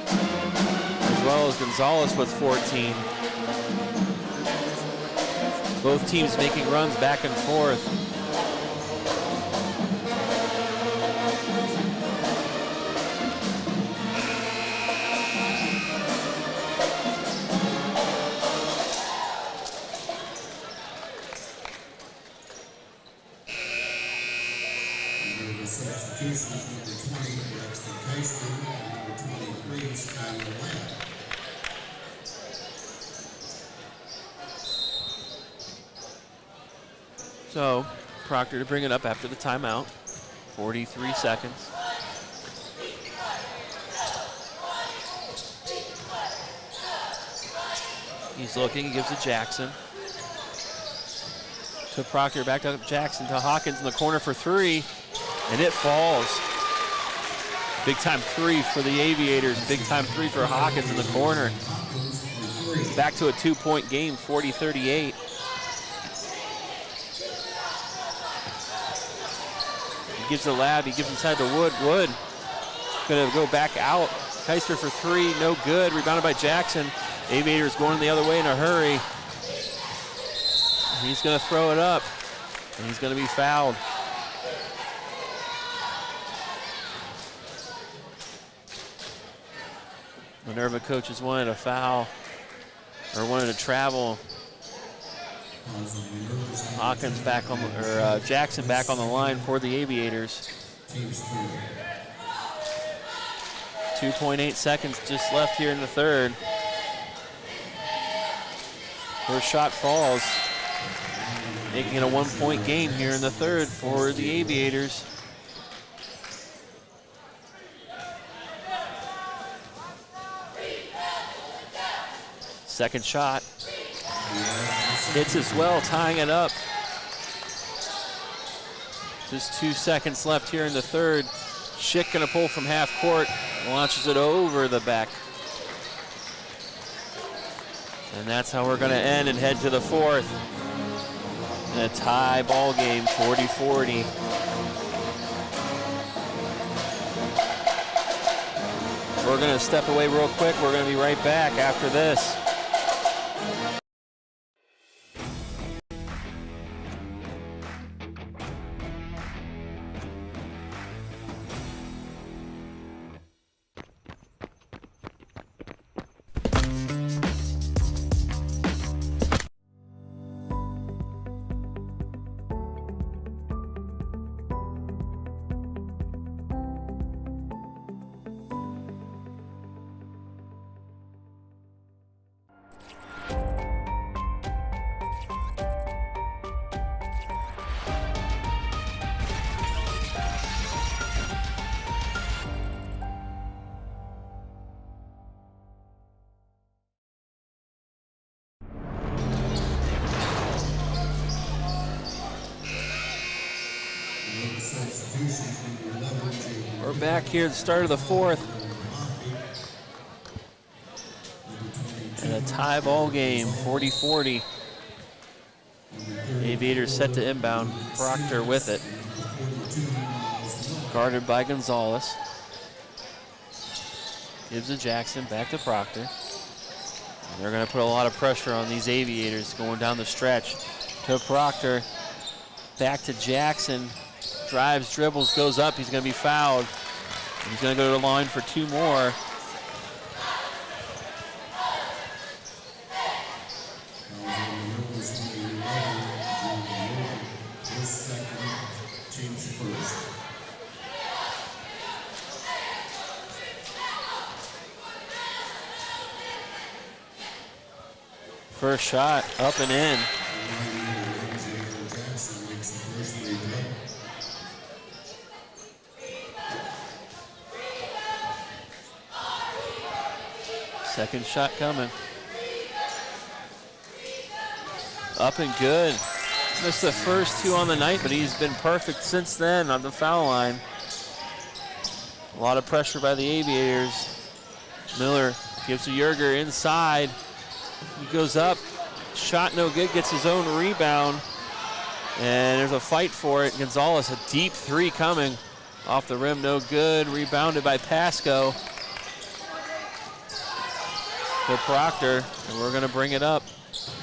[SPEAKER 2] as well as Gonzalez with 14. Both teams making runs back and forth. So Proctor to bring it up after the timeout. 43 seconds. He's looking, he gives it Jackson. To Proctor, back to Jackson, to Hawkins in the corner for three, and it falls. Big time three for the Aviators, big time three for Hawkins in the corner. Back to a 2-point game, 40-38. He gives the lab, he gives inside to Wood. Wood gonna go back out. Keister for three, no good. Rebounded by Jackson. Aviators going the other way in a hurry. He's gonna throw it up, and he's gonna be fouled. Minerva coaches wanted a foul, or wanted to travel. Hawkins back on, or Jackson back on the line for the Aviators. 2.8 seconds just left here in the third. First shot falls, making it a 1-point game here in the third for the Aviators. Second shot hits as well, tying it up. Just 2 seconds left here in the third. Schick gonna pull from half court, launches it over the back. And that's how we're gonna end and head to the fourth. In a tie ball game, 40-40. We're gonna step away real quick. We're gonna be right back after this. We're back here at the start of the fourth. And a tie ball game, 40-40. Aviators set to inbound. Proctor with it. Guarded by Gonzalez. Gives it Jackson, back to Proctor. And they're gonna put a lot of pressure on these Aviators going down the stretch. To Proctor, back to Jackson. Drives, dribbles, goes up, he's gonna be fouled. He's gonna go to the line for two more. First shot, up and in. Second shot coming. Up and good. Missed the first 2 on the night, but he's been perfect since then on the foul line. A lot of pressure by the Aviators. Miller gives to Yerger inside. He goes up. Shot no good, gets his own rebound. And there's a fight for it. Gonzalez, a deep 3 coming. Off the rim, no good. Rebounded by Pasco. To Proctor, and we're gonna bring it up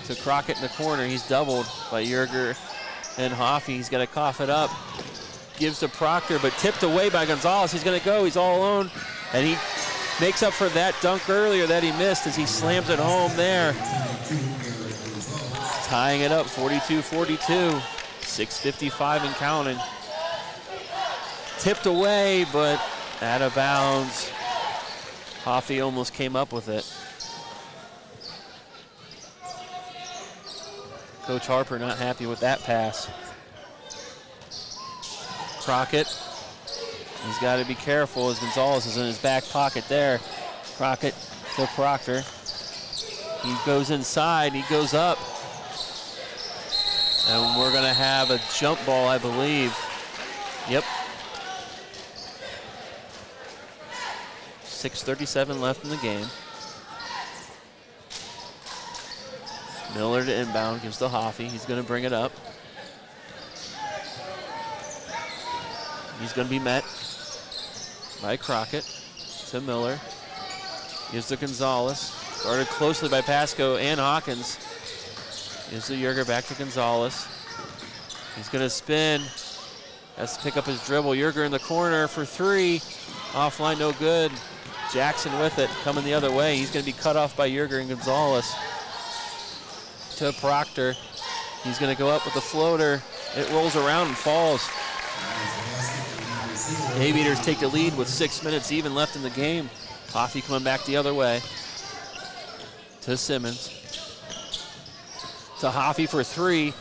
[SPEAKER 2] to Crockett in the corner. He's doubled by Yerger and Hoffey. He's gonna cough it up. Gives to Proctor, but tipped away by Gonzalez. He's gonna go, he's all alone. And he makes up for that dunk earlier that he missed as he slams it home there. Tying it up, 42-42. 6:55 and counting. Tipped away, but out of bounds. Hoffey almost came up with it. Coach Harper not happy with that pass. Crockett, he's got to be careful as Gonzalez is in his back pocket there. Crockett to Proctor. He goes inside, he goes up. And we're gonna have a jump ball, I believe. Yep. 6:37 left in the game. Miller to inbound, gives to Hoffey. He's gonna bring it up. He's gonna be met by Crockett to Miller. Gives to Gonzalez. Guarded closely by Pasco and Hawkins. Gives to Yerger, back to Gonzalez. He's gonna spin. Has to pick up his dribble. Yerger in the corner for 3. Offline, no good. Jackson with it, coming the other way. He's gonna be cut off by Yerger and Gonzalez. To Proctor. He's gonna go up with the floater. It rolls around and falls. The Aviators take the lead with 6 minutes even left in the game. Hoffey coming back the other way. To Simmons. To Hoffey for 3.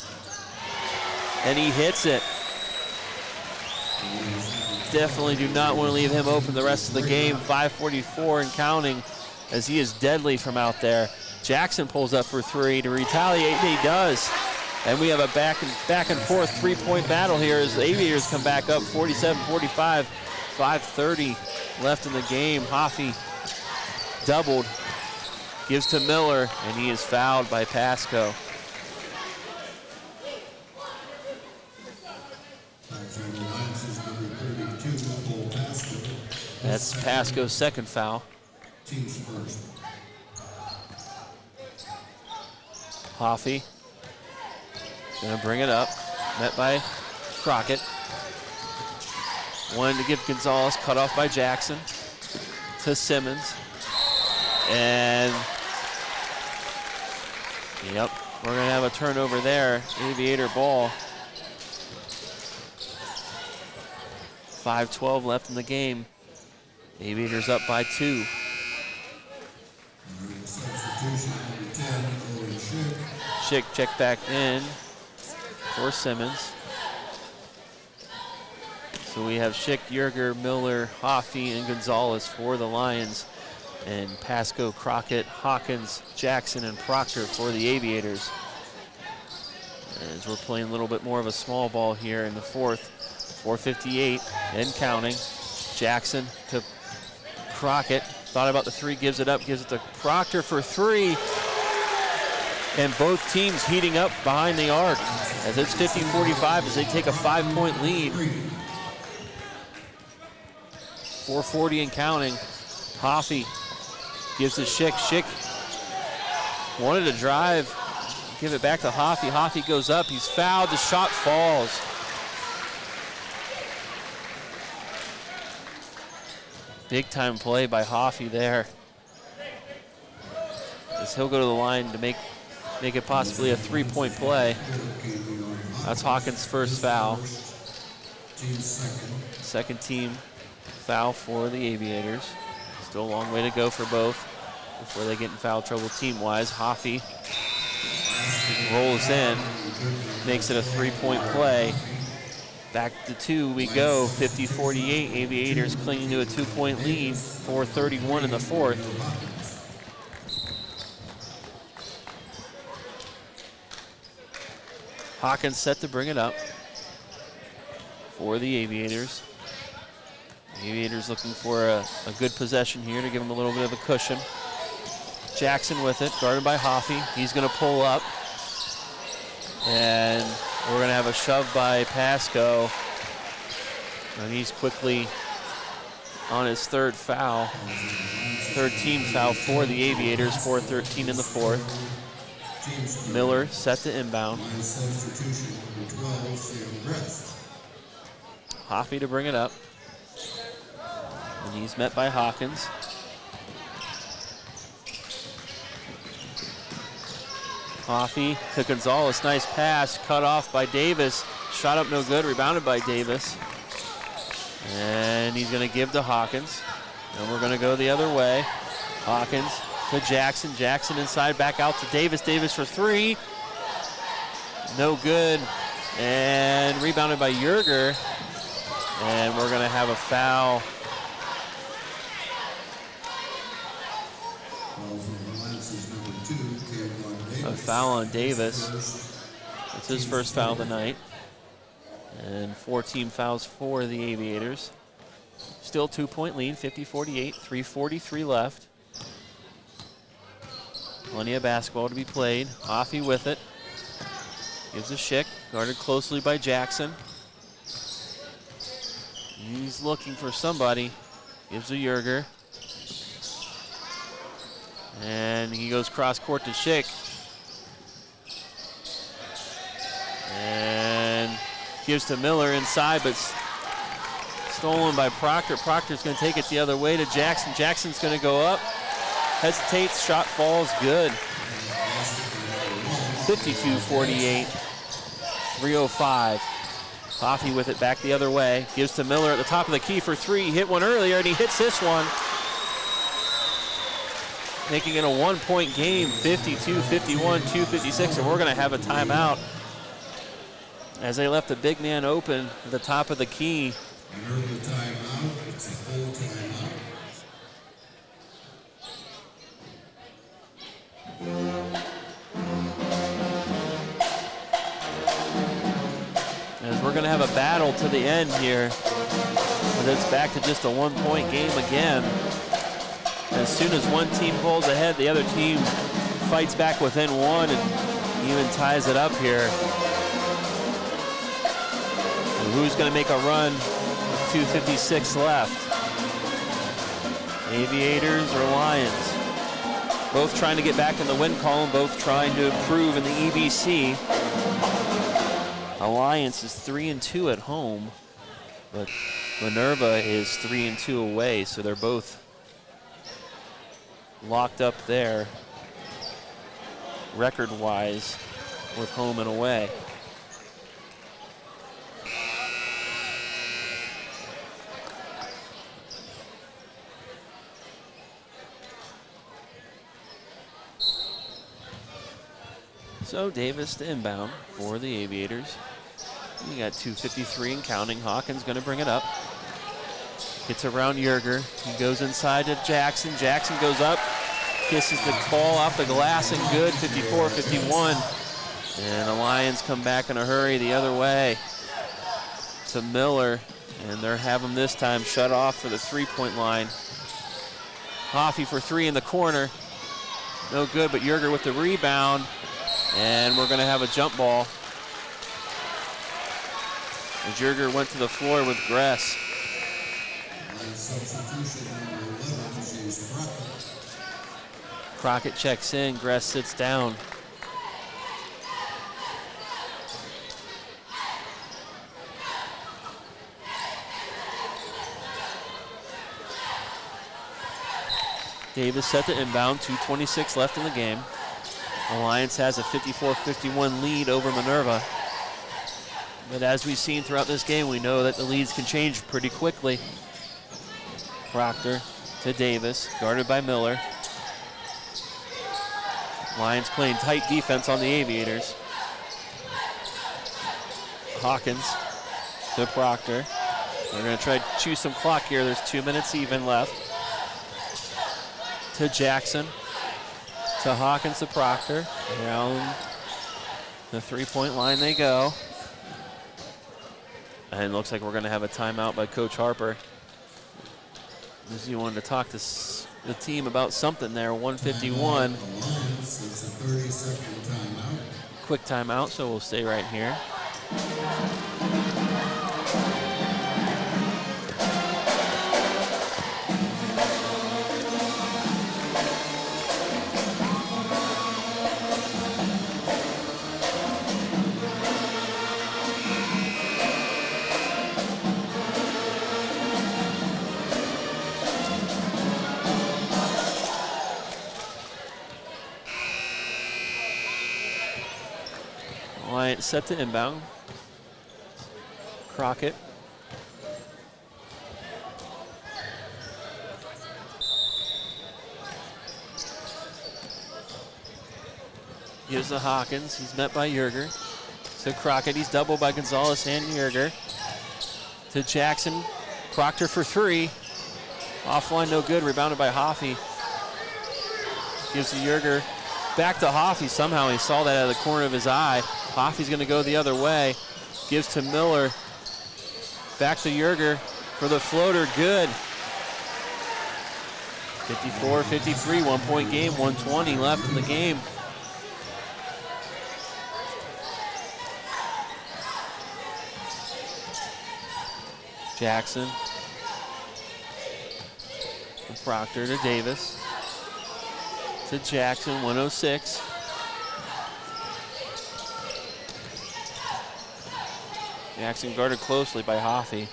[SPEAKER 2] And he hits it. Definitely do not want to leave him open the rest of the game. 5:44 and counting as he is deadly from out there. Jackson pulls up for 3 to retaliate, and he does. And we have a back and forth 3-point battle here as the Aviators come back up 47-45. 5:30 left in the game. Hoffey doubled, gives to Miller, and he is fouled by Pasco. That's Pasco's second foul. Hoffey gonna bring it up, met by Crockett. Wanted to give Gonzalez, cut off by Jackson. To Simmons. And, yep, we're gonna have a turnover there. Aviator ball. 5:12 left in the game. Aviators up by 2. Schick check back in for Simmons. So we have Schick, Yerger, Miller, Hoffey, and Gonzalez for the Lions. And Pasco, Crockett, Hawkins, Jackson, and Proctor for the Aviators. As we're playing a little bit more of a small ball here in the fourth. 4:58 and counting. Jackson to Crockett. Thought about the 3, gives it up, gives it to Proctor for 3. And both teams heating up behind the arc as it's 50-45 as they take a 5-point lead. 4:40 and counting. Hoffey gives to Schick. Schick wanted to drive, give it back to Hoffey. Hoffey goes up, he's fouled, the shot falls. Big time play by Hoffey there. As he'll go to the line to make it possibly a 3-point play. That's Hawkins' first foul. Second team foul for the Aviators. Still a long way to go for both before they get in foul trouble team-wise. Hoffey rolls in, makes it a 3-point play. Back to 2 we go, 50-48. Aviators clinging to a 2-point lead, 4:31 in the fourth. Hawkins set to bring it up for the Aviators. Aviators looking for a good possession here to give them a little bit of a cushion. Jackson with it, guarded by Hoffy. He's going to pull up. And we're going to have a shove by Pasco. And he's quickly on his third foul. Third team foul for the Aviators, 4:13 in the fourth. Miller set to inbound. Hoffy to bring it up. And he's met by Hawkins. Hoffy to Gonzalez, nice pass, cut off by Davis. Shot up no good, rebounded by Davis. And he's gonna give to Hawkins. And we're gonna go the other way. Hawkins to Jackson, Jackson inside, back out to Davis. Davis for three. No good. And rebounded by Yerger. And we're gonna have a foul. A foul on Davis. It's his first foul of the night. And 4 team fouls for the Aviators. Still 2-point lead, 50-48, 3:43 left. Plenty of basketball to be played. Hoffy with it. Gives a Schick, guarded closely by Jackson. He's looking for somebody. Gives a Yerger. And he goes cross court to Schick. And gives to Miller inside, but stolen by Proctor. Proctor's going to take it the other way to Jackson. Jackson's going to go up. Hesitates, shot falls, good. 52-48, 3:05. Hoffy with it back the other way. Gives to Miller at the top of the key for three. He hit one earlier, and he hits this one. Making it a 1-point game, 52-51, 2:56, and we're going to have a timeout as they left the big man open at the top of the key.
[SPEAKER 1] Minerva timeout. It's a full timeout.
[SPEAKER 2] As we're going to have a battle to the end here, but it's back to just a 1-point game again. As soon as one team pulls ahead, the other team fights back within one and even ties it up here. And who's going to make a run with 2:56 left? Aviators or Lions? Both trying to get back in the win column, both trying to improve in the EBC. Alliance is 3-2 at home, but Minerva is 3-2 away, so they're both locked up there record-wise with home and away. So Davis to inbound for the Aviators. You got 2:53 and counting. Hawkins going to bring it up. Gets around Yerger. He goes inside to Jackson. Jackson goes up, kisses the ball off the glass and good, 54-51. And the Lions come back in a hurry the other way to Miller. And they're having him this time shut off for the three-point line. Hoffy for three in the corner. No good, but Yerger with the rebound. And we're going to have a jump ball. As Yerger went to the floor with Gress. Crockett checks in, Gress sits down. Davis set to inbound, 2:26 left in the game. Alliance has a 54-51 lead over Minerva. But as we've seen throughout this game, we know that the leads can change pretty quickly. Proctor to Davis, guarded by Miller. Lions playing tight defense on the Aviators. Hawkins to Proctor. They're going to try to chew some clock here. There's 2 minutes even left. To Jackson. To Hawkins to Proctor. Around The three-point line they go. And it looks like we're going to have a timeout by Coach Harper. As you wanted to talk to the team about something there. 151.
[SPEAKER 1] It's a 30-second timeout.
[SPEAKER 2] Quick timeout, so we'll stay right here. Alliance set to inbound. Crockett. Gives to Hawkins. He's met by Yerger. To Crockett. He's doubled by Gonzalez and Yerger. To Jackson. Proctor for three. Offline, no good. Rebounded by Hoffey. Gives to Yerger. Back to Hoffey. Somehow he saw that out of the corner of his eye. Hoffey's going to go the other way. Gives to Miller. Back to Yerger for the floater. Good. 54-53, 1 point game, 1:20 left in the game. Jackson. From Proctor to Davis. To Jackson, 106. Jackson guarded closely by Hoffey.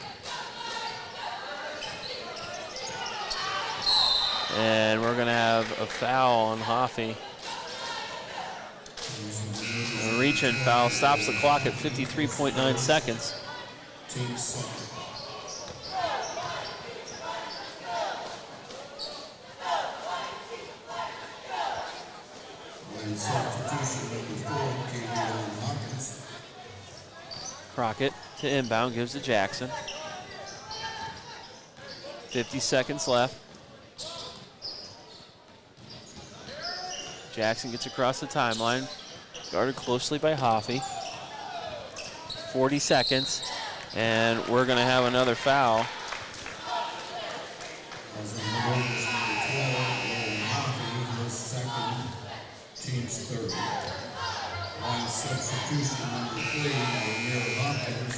[SPEAKER 2] And we're going to have a foul on Hoffey. A reach-in foul stops the clock at 53.9 seconds.
[SPEAKER 1] Team second. And substitution number 4 came in on Hawkins.
[SPEAKER 2] Crockett to inbound, gives to Jackson. 50 seconds left. Jackson gets across the timeline, guarded closely by Hoffey. 40 seconds, and we're going to have another foul.
[SPEAKER 1] As the number is number 12, Hoffey, his second, team's third. Line substitution number 3, Minerva Hawkins.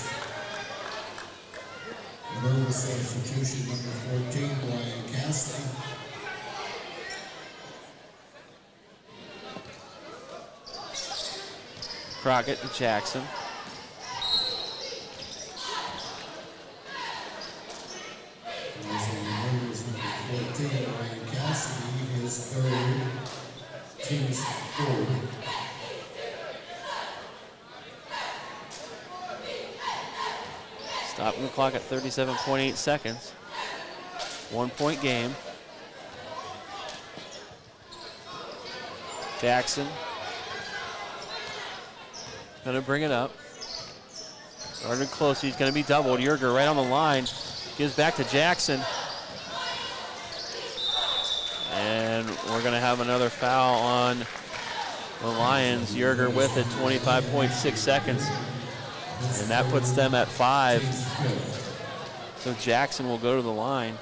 [SPEAKER 1] Minerva substitution number 14, Brian Cassidy.
[SPEAKER 2] Crockett to Jackson.
[SPEAKER 1] Also, Minerva's number 14, Brian Cassidy, his third, team's fourth.
[SPEAKER 2] Stopping the clock at 37.8 seconds. 1 point game. Jackson. Gonna bring it up. Guarded close, he's gonna be doubled. Yerger right on the line. Gives back to Jackson. And we're gonna have another foul on the Lions. Yerger with it, 25.6 seconds. And that puts them at 5. So Jackson will go to the line.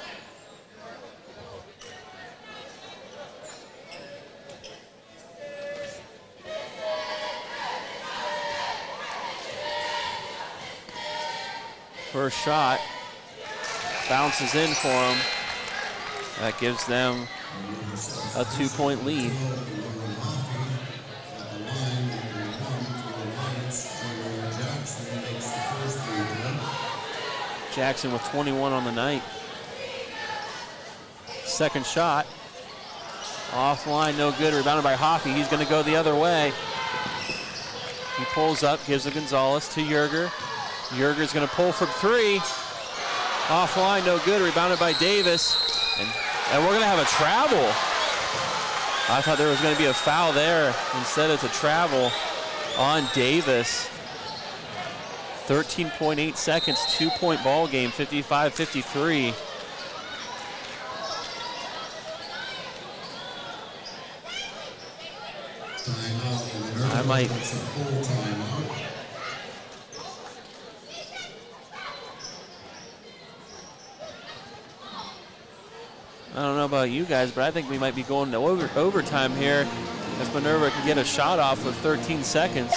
[SPEAKER 2] First shot bounces in for him. That gives them a 2-point lead. Jackson with 21 on the night. Second shot. Offline, no good. Rebounded by Hoffey. He's going to go the other way. He pulls up, gives to Gonzalez to Yerger. Yerger's going to pull from three. Offline, no good. Rebounded by Davis. And we're going to have a travel. I thought there was going to be a foul there. Instead, it's a travel on Davis. 13.8 seconds, 2-point ball game, 55-53. might.
[SPEAKER 1] That's a full timeout.
[SPEAKER 2] I don't know about you guys, but I think we might be going to overtime here if Minerva can get a shot off with 13 seconds.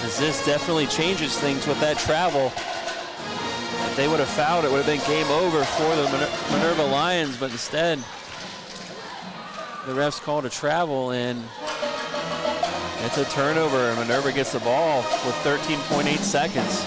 [SPEAKER 2] As this definitely changes things with that travel. If they would have fouled, it would have been game over for the Minerva Lions, but instead, the refs called a travel, and it's a turnover. Minerva gets the ball with 13.8 seconds.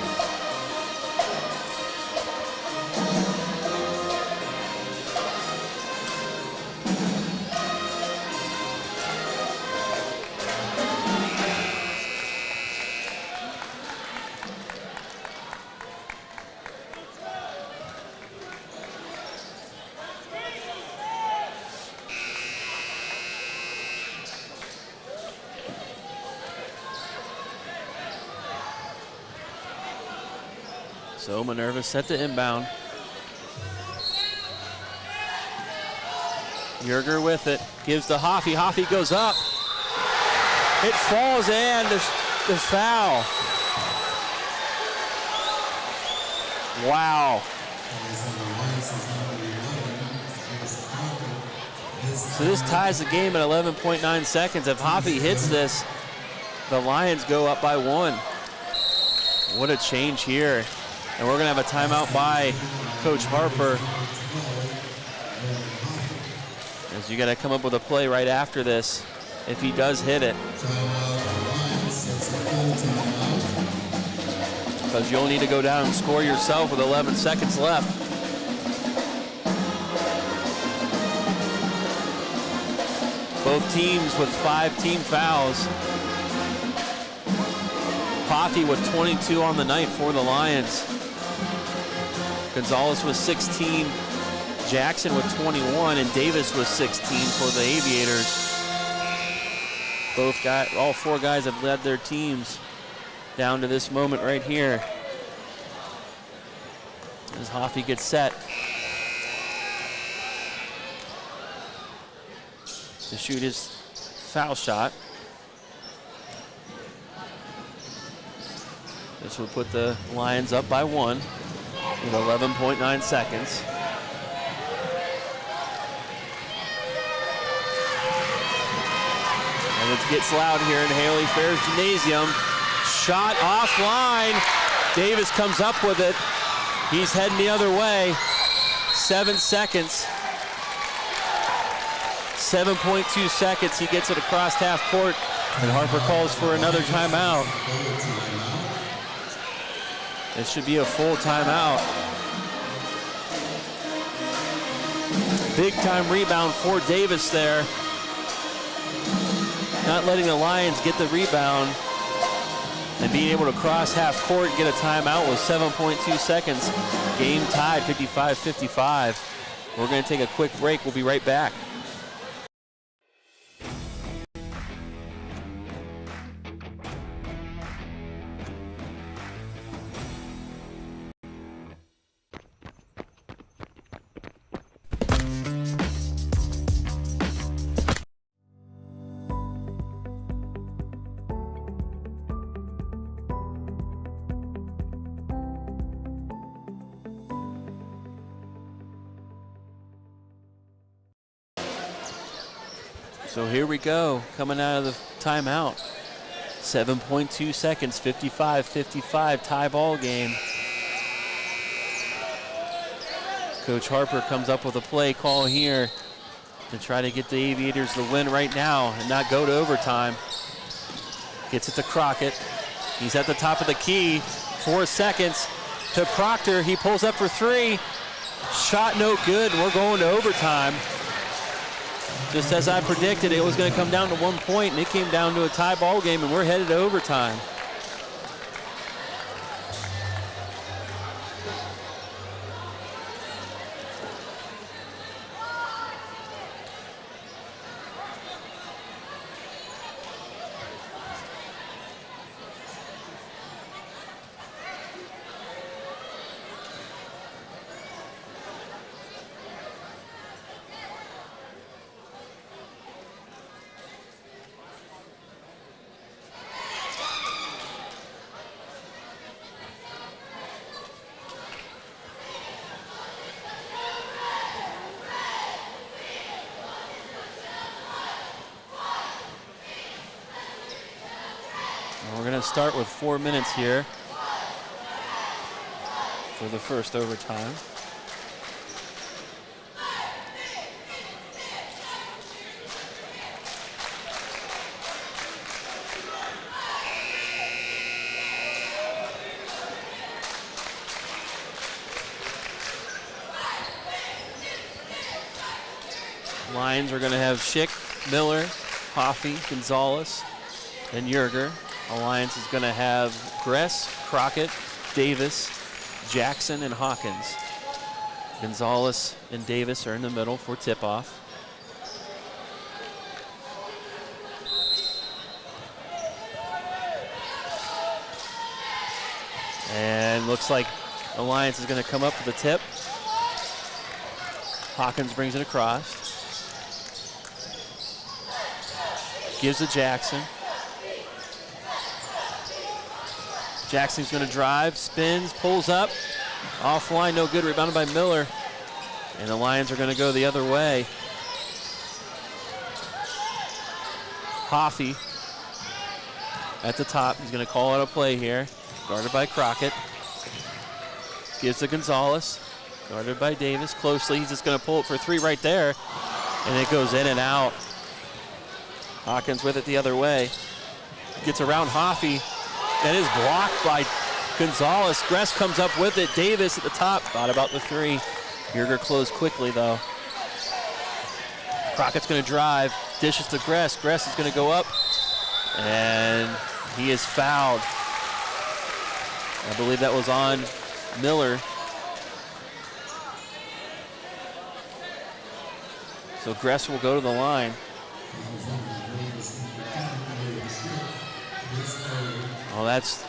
[SPEAKER 2] So Minerva set to inbound. Yerger with it, gives to Hoffy. Hoffy goes up. It falls, and the foul. Wow. So this ties the game at 11.9 seconds. If Hoffy hits this, the Lions go up by 1. What a change here. And we're going to have a timeout by Coach Harper, as you got to come up with a play right after this if he does hit it. Because you'll need to go down and score yourself with 11 seconds left. Both teams with 5 team fouls. Poffy with 22 on the night for the Lions. Gonzalez was 16, Jackson with 21, and Davis was 16 for the Aviators. All 4 guys have led their teams down to this moment right here. As Hoffy gets set to shoot his foul shot. This would put the Lions up by 1. With 11.9 seconds. And it gets loud here in Haley Fair's Gymnasium. Shot offline. Davis comes up with it. He's heading the other way. 7 seconds. 7.2 seconds. He gets it across half court, and Harper calls for another timeout. It should be a full timeout. Big time rebound for Davis there. Not letting the Lions get the rebound and being able to cross half court and get a timeout with 7.2 seconds. Game tied 55-55. We're going to take a quick break. We'll be right back. So here we go, coming out of the timeout. 7.2 seconds, 55-55, tie ball game. Coach Harper comes up with a play call here to try to get the Aviators the win right now and not go to overtime. Gets it to Crockett. He's at the top of the key, 4 seconds to Proctor. He pulls up for 3. Shot no good, we're going to overtime. Just as I predicted, it was going to come down to 1 point, and it came down to a tie ball game, and we're headed to overtime. We're going to start with 4 minutes here for the first overtime. Lions are going to have Schick, Miller, Hoffey, Gonzalez, and Yerger. Alliance is going to have Gress, Crockett, Davis, Jackson, and Hawkins. Gonzalez and Davis are in the middle for tip-off. And looks like Alliance is going to come up with a tip. Hawkins brings it across. Gives to Jackson. Jackson's going to drive, spins, pulls up. Offline, no good, rebounded by Miller. And the Lions are going to go the other way. Hoffey at the top. He's going to call out a play here. Guarded by Crockett. Gives to Gonzalez. Guarded by Davis closely. He's just going to pull it for three right there. And it goes in and out. Hawkins with it the other way. Gets around Hoffey. And is blocked by Gonzalez. Gress comes up with it. Davis at the top. Thought about the three. Yerger closed quickly though. Crockett's going to drive. Dishes to Gress. Gress is going to go up. And he is fouled. I believe that was on Miller. So Gress will go to the line. Oh, that's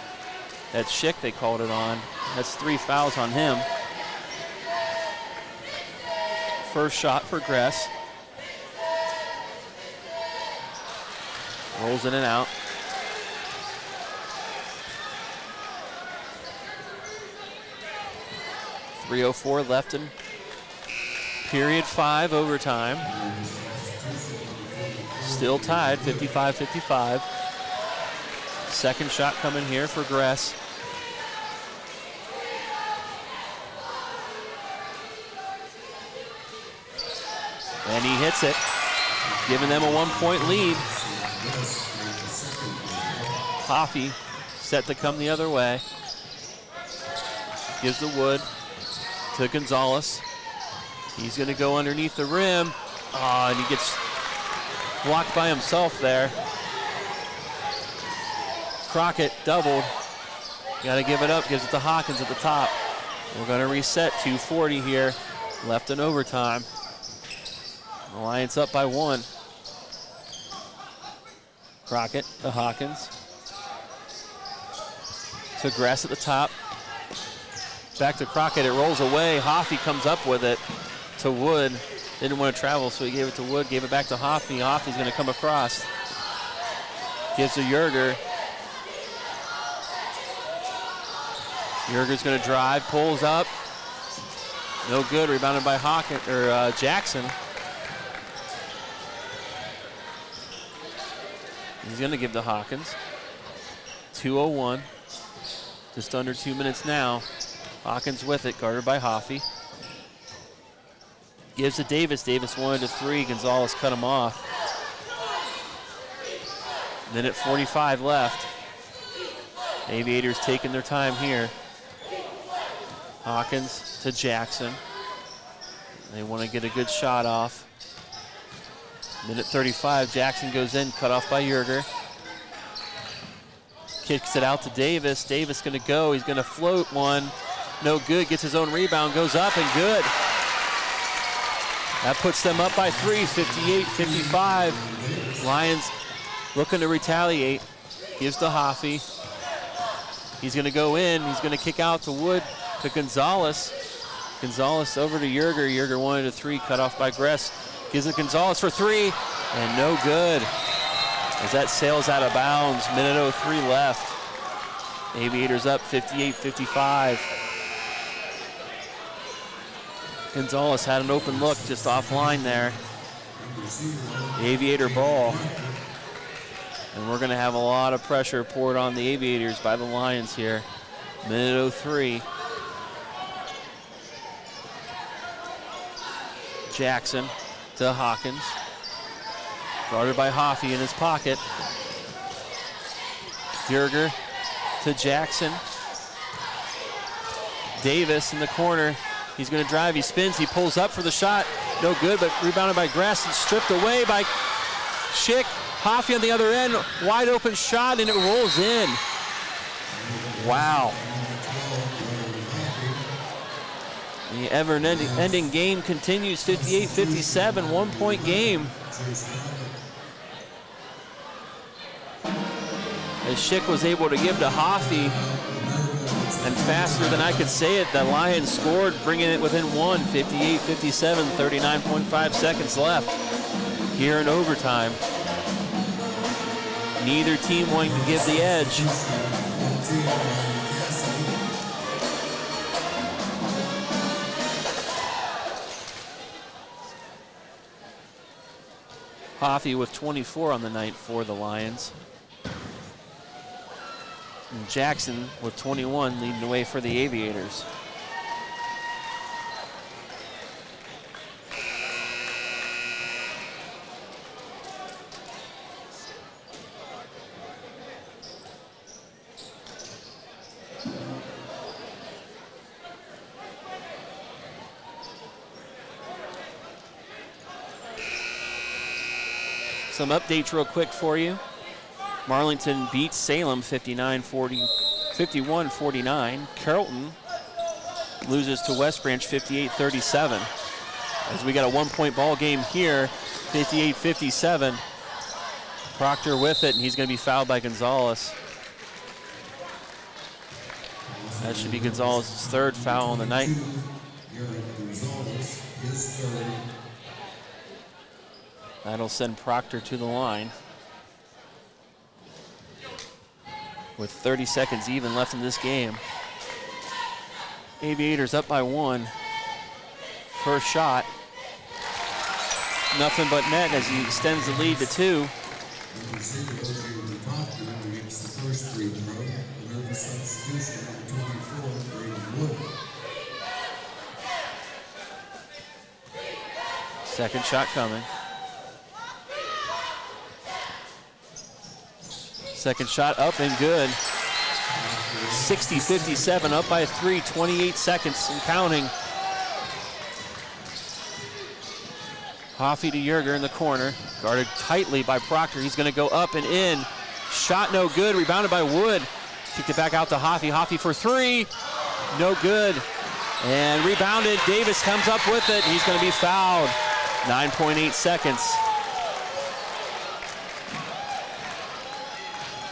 [SPEAKER 2] Schick they called it on. That's 3 fouls on him. First shot for Gress. Rolls in and out. .304 left in period 5 overtime. Still tied, 55-55. Second shot coming here for Gress. And he hits it, giving them a 1-point lead. Hoffey set to come the other way. Gives the wood to Gonzalez. He's going to go underneath the rim. Oh, and he gets blocked by himself there. Crockett doubled. Got to give it up. Gives it to Hawkins at the top. We're going to reset. 2:40 here left in overtime. Alliance up by 1. Crockett to Hawkins. To Gress at the top. Back to Crockett. It rolls away. Hoffey comes up with it to Wood. Didn't want to travel, so he gave it to Wood. Gave it back to Hoffey. Hoffey's going to come across. Gives to Yerger. Yerger's going to drive. Pulls up. No good. Rebounded by Hawkins or Jackson. He's going to give to Hawkins. 2:01. Just under 2 minutes now. Hawkins with it, guarded by Hoffey. Gives to Davis. Davis wanted a 3. Gonzalez cut him off. Minute 45 left. Aviators taking their time here. Hawkins to Jackson. They want to get a good shot off. Minute 35, Jackson goes in, cut off by Yerger. Kicks it out to Davis. Davis going to go. He's going to float one. No good. Gets his own rebound. Goes up and good. That puts them up by 3, 58-55. Lions looking to retaliate. Gives to Hoffey. He's going to go in. He's going to kick out to Wood, to Gonzalez. Gonzalez over to Yerger. Yerger wanted a 3, cut off by Gress. Gives it Gonzalez for 3, and no good. As that sails out of bounds, minute 03 left. Aviators up 58-55. Gonzalez had an open look just offline there. The Aviator ball. And we're going to have a lot of pressure poured on the Aviators by the Lions here. Minute 03. Jackson to Hawkins. Guarded by Hoffey in his pocket. Yerger to Jackson. Davis in the corner. He's going to drive, he spins, he pulls up for the shot. No good, but rebounded by Grass and stripped away by Schick. Hoffey on the other end, wide open shot, and it rolls in. Wow. The ever-ending game continues, 58-57, 1-point game. As Schick was able to give to Hoffey, and faster than I could say it, the Lions scored, bringing it within one, 58-57, 39.5 seconds left here in overtime. Neither team wanting to give the edge. Hoffey with 24 on the night for the Lions. And Jackson with 21 leading the way for the Aviators. Some updates real quick for you. Marlington beats Salem 51-49. Carrollton loses to West Branch 58-37. As we got a 1-point ball game here, 58-57. Proctor with it, and he's going to be fouled by Gonzalez. That should be Gonzalez's third foul on the night. That'll send Proctor to the line. With 30 seconds even left in this game. Aviators up by 1. First shot. Nothing but net as he extends the lead to 2. Second shot coming. Second shot up and good. 60-57, up by 3, 28 seconds and counting. Hoffey to Yerger in the corner, guarded tightly by Proctor. He's going to go up and in. Shot no good, rebounded by Wood. Kicked it back out to Hoffey. Hoffey for 3, no good. And rebounded, Davis comes up with it. He's going to be fouled. 9.8 seconds.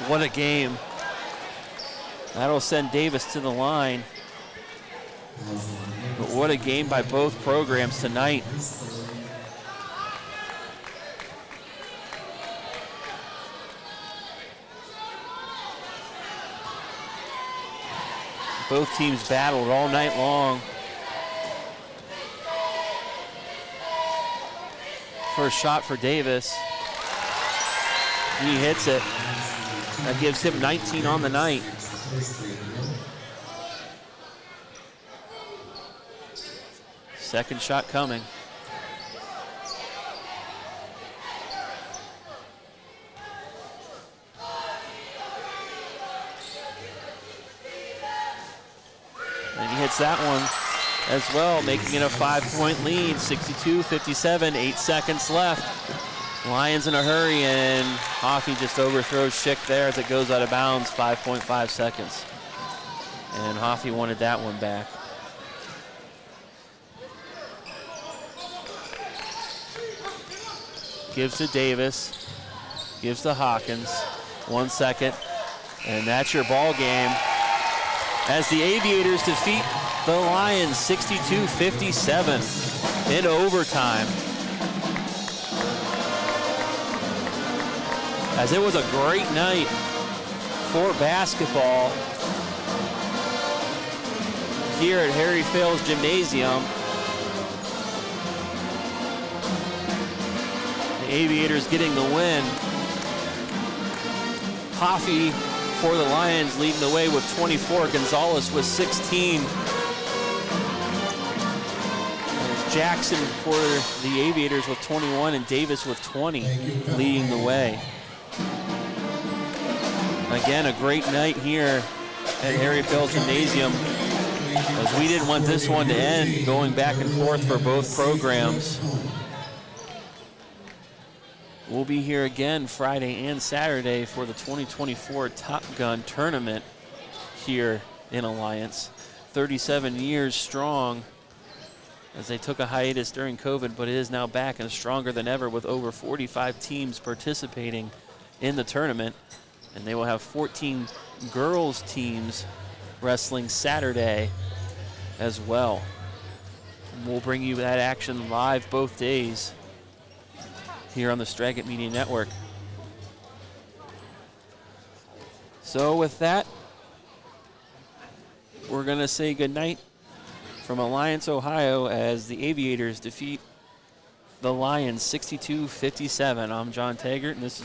[SPEAKER 2] What a game. That'll send Davis to the line. But what a game by both programs tonight. Both teams battled all night long. First shot for Davis. He hits it. That gives him 19 on the night. Second shot coming. And he hits that one as well, making it a 5-point lead, 62-57, 8 seconds left. Lions in a hurry, and Hoffey just overthrows Schick there as it goes out of bounds, 5.5 seconds. And Hoffey wanted that one back. Gives to Davis, gives to Hawkins, 1 second, and that's your ball game. As the Aviators defeat the Lions 62-57 in overtime. As it was a great night for basketball here at Harry Fales Gymnasium. The Aviators getting the win. Hoffey for the Lions leading the way with 24. Gonzalez with 16. There's Jackson for the Aviators with 21 and Davis with 20 leading the way. Again, a great night here at Harry Field Gymnasium, as we didn't want this one to end going back and forth for both programs. We'll be here again Friday and Saturday for the 2024 Top Gun tournament here in Alliance. 37 years strong, as they took a hiatus during COVID, but it is now back and stronger than ever with over 45 teams participating in the tournament. And they will have 14 girls teams wrestling Saturday as well. And we'll bring you that action live both days here on the Straggett Media Network. So with that, we're going to say goodnight from Alliance, Ohio, as the Aviators defeat the Lions 62-57. I'm John Taggart, and this is